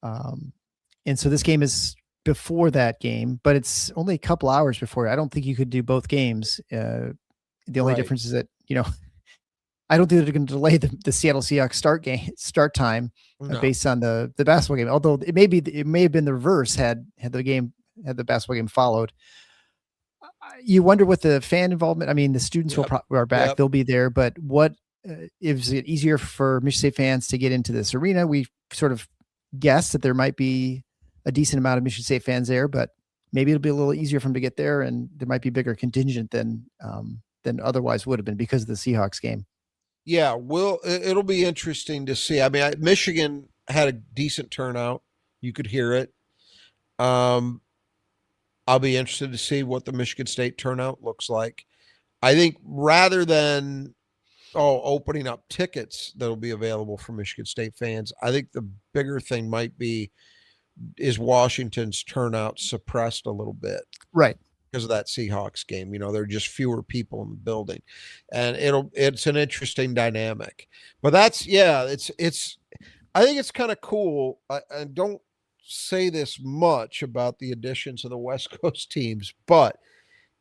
And so this game is before that game, but it's only a couple hours before. I don't think you could do both games. The only difference is that, I don't think they're going to delay the Seattle Seahawks start time based on the basketball game. Although it may have been the reverse had the basketball game followed. You wonder what the fan involvement. I mean, the students are back; they'll be there. But what is it easier for Michigan State fans to get into this arena? We sort of guessed that there might be a decent amount of Michigan State fans there, but maybe it'll be a little easier for them to get there, and there might be a bigger contingent than otherwise would have been because of the Seahawks game. Yeah, it'll be interesting to see. I mean, Michigan had a decent turnout. You could hear it. I'll be interested to see what the Michigan State turnout looks like. I think rather than opening up tickets that'll be available for Michigan State fans, I think the bigger thing might be is Washington's turnout suppressed a little bit. Right. Because of that Seahawks game. You know, there are just fewer people in the building. And it's an interesting dynamic. But I think it's kind of cool. I don't say this much about the additions of the West Coast teams, but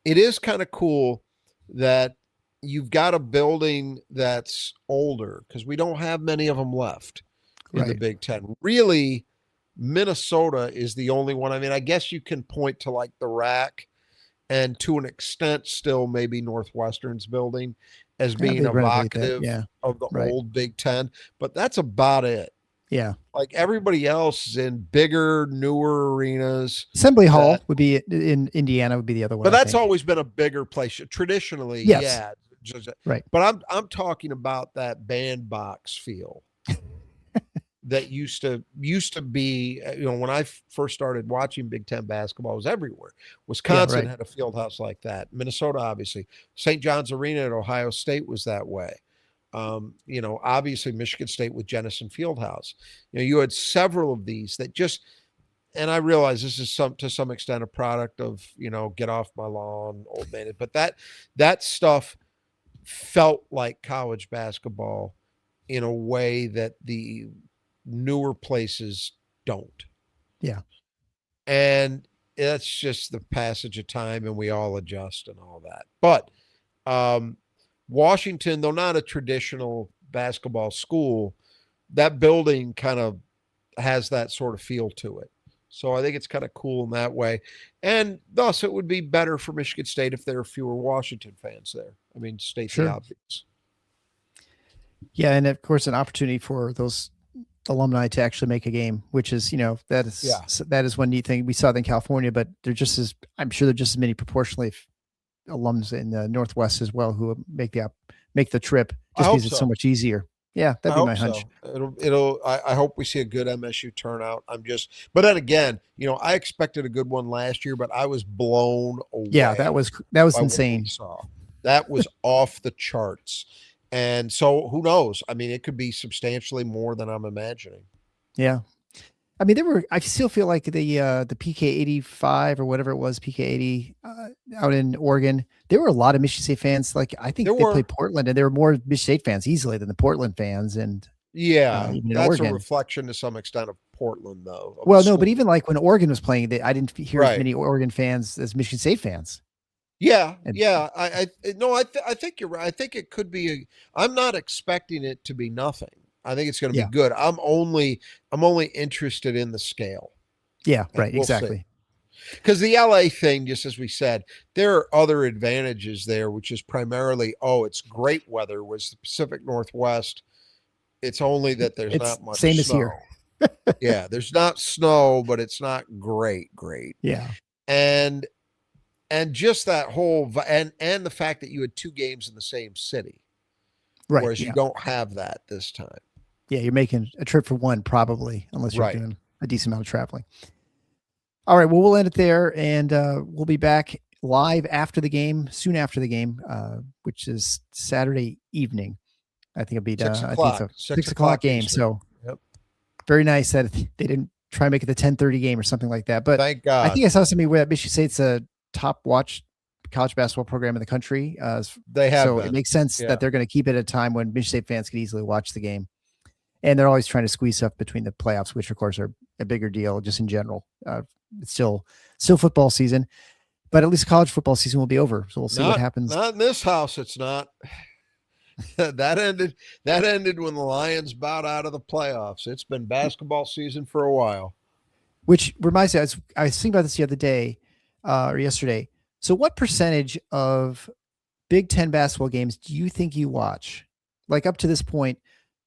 it is kind of cool that you've got a building that's older, because we don't have many of them left in the Big Ten. Really, Minnesota is the only one. I mean, I guess you can point to like the RAC and to an extent still maybe Northwestern's building as being evocative of the old Big Ten, but that's about it. Yeah. Like everybody else is in bigger, newer arenas. Assembly Hall would be in Indiana, would be the other one. But that's always been a bigger place traditionally. Yes. Yeah. Right. But I'm talking about that bandbox feel that used to be, you know, when I first started watching Big Ten basketball, it was everywhere. Wisconsin had a field house like that. Minnesota, obviously. St. John's Arena at Ohio State was that way. You know, obviously Michigan State with Jennison Fieldhouse. You know, you had several of these that just, and I realize this is to some extent a product of, you know, get off my lawn, old man. But that stuff felt like college basketball in a way that the newer places don't. Yeah. And that's just the passage of time, and we all adjust and all that. But Washington, though not a traditional basketball school, that building kind of has that sort of feel to it. So I think it's kind of cool in that way. And thus it would be better for Michigan State if there are fewer Washington fans there. I mean, state the obvious. Yeah, and of course an opportunity for those alumni to actually make a game, which is, you know, that is one neat thing. We saw it in California, but I'm sure there are just as many proportionally alums in the Northwest as well who make the trip just because it's so much easier. Yeah, that'd be my hunch. I hope we see a good MSU turnout. But then again, you know, I expected a good one last year, but I was blown away. Yeah, that was insane. That was off the charts. And so who knows? I mean, it could be substantially more than I'm imagining. Yeah. I mean, I still feel like the PK 85 or whatever it was, PK 80 out in Oregon, there were a lot of Michigan State fans. Like, I think they played Portland, and there were more Michigan State fans easily than the Portland fans. And that's Oregon. A reflection to some extent of Portland, though. Well, no, but even like when Oregon was playing, I didn't hear as many Oregon fans as Michigan State fans. Yeah. I think you're right. I think it could be. I'm not expecting it to be nothing. I think it's going to be good. I'm only interested in the scale. Yeah, right. Exactly. Because the LA thing, just as we said, there are other advantages there, which is primarily, it's great weather. Was the Pacific Northwest, it's only that there's not much same snow. As here. Yeah, there's not snow, but it's not great. Yeah. And just that whole, and the fact that you had two games in the same city. Right. Whereas you don't have that this time. Yeah, you're making a trip for one probably, unless you're doing a decent amount of traveling. All right, well, we'll end it there, and we'll be back live after the game, soon after the game, which is Saturday evening. I think it'll be 6 I o'clock. think so. 6 o'clock game. Eastern. So very nice that they didn't try and make it the 10:30 game or something like that. But thank God. I think I saw something where Michigan State's a top watch college basketball program in the country. They have, so it makes sense that they're going to keep it at a time when Michigan State fans can easily watch the game. And they're always trying to squeeze stuff between the playoffs, which of course are a bigger deal just in general. It's still football season, but at least college football season will be over. So we'll see what happens. Not in this house. It's not. That ended when the Lions bowed out of the playoffs. It's been basketball season for a while. Which reminds me, I was thinking about this the other day or yesterday. So what percentage of Big Ten basketball games do you think you watch? Like up to this point,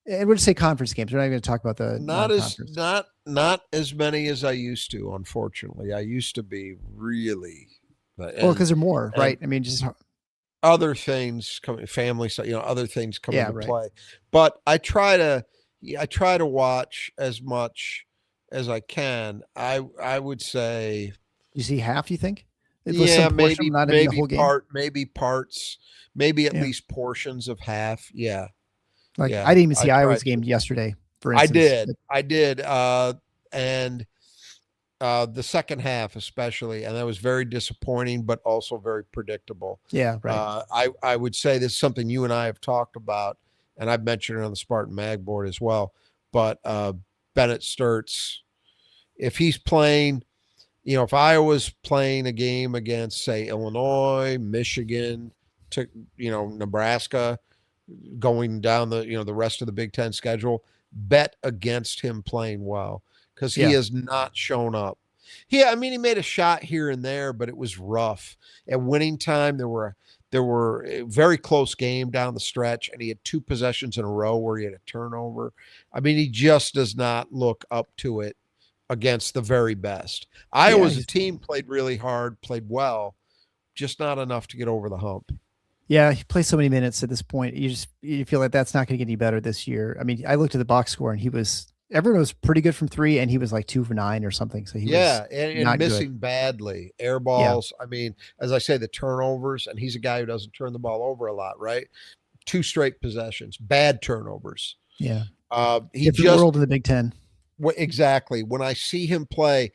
And we'll just say conference games. We're not going to talk about the Not as non-conference. not as many as I used to. Unfortunately, I used to be really, but Well, because they're more, and right? I mean, just other things coming, family stuff, other things come yeah, into right. play. But I try to watch as much as I can. I would say, You see half, you think? It was some yeah, portion, maybe not even the whole game. maybe parts, maybe at Yeah. least portions of half. Yeah, Like yeah. I didn't even I see tried Iowa's game to. yesterday, for I instance. did. I did. And the second half especially, and that was very disappointing, but also very predictable. Yeah, right. I would say this is something you and I have talked about, and I've mentioned it on the Spartan Mag board as well. But Bennett Sturts, if he's playing, if Iowa's playing a game against, say, Illinois, Michigan, to Nebraska, going down the rest of the Big Ten schedule, bet against him playing well because he Yeah. has not shown up. I mean, he made a shot here and there, but it was rough. At winning time, there were a very close game down the stretch, and he had 2 possessions in a row where he had a turnover. I mean, he just does not look up to it against the very best. Yeah. Iowa's a team, played really hard, played well, just not enough to get over the hump. Yeah, he plays so many minutes at this point. You feel like that's not going to get any better this year. I mean, I looked at the box score and everyone was pretty good from 3, and he was like 2 for 9 or something. So he was and not missing good. badly. Air Yeah. balls. I mean, as I say, the turnovers, and he's a guy who doesn't turn the ball over a lot, right? 2 straight possessions, bad turnovers. Yeah. He Different just world in the Big Ten. exactly. When I see him play,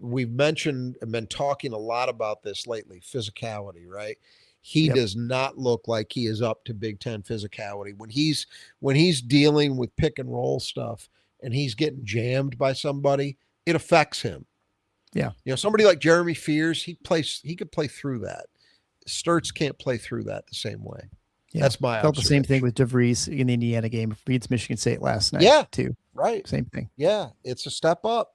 we've mentioned and been talking a lot about this lately, physicality, right? He Yep. does not look like he is up to Big Ten physicality. When he's dealing with pick and roll stuff and he's getting jammed by somebody, it affects him. Yeah. Somebody like Jeremy Fears, he could play through that. Sturts can't play through that the same way. Yeah. That's my Felt the same thing observation. with DeVries in the Indiana game against Michigan State last night, Yeah, too. right. Same thing. Yeah, it's a step up.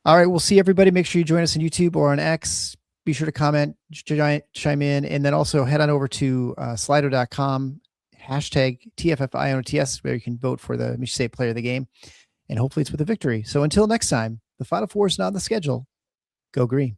All right. We'll see everybody. Make sure you join us on YouTube or on X. Be sure to comment, chime in, and then also head on over to slido.com, hashtag TFFIONTS, where you can vote for the Michigan State player of the game. And hopefully it's with a victory. So until next time, the Final Four is not on the schedule. Go green.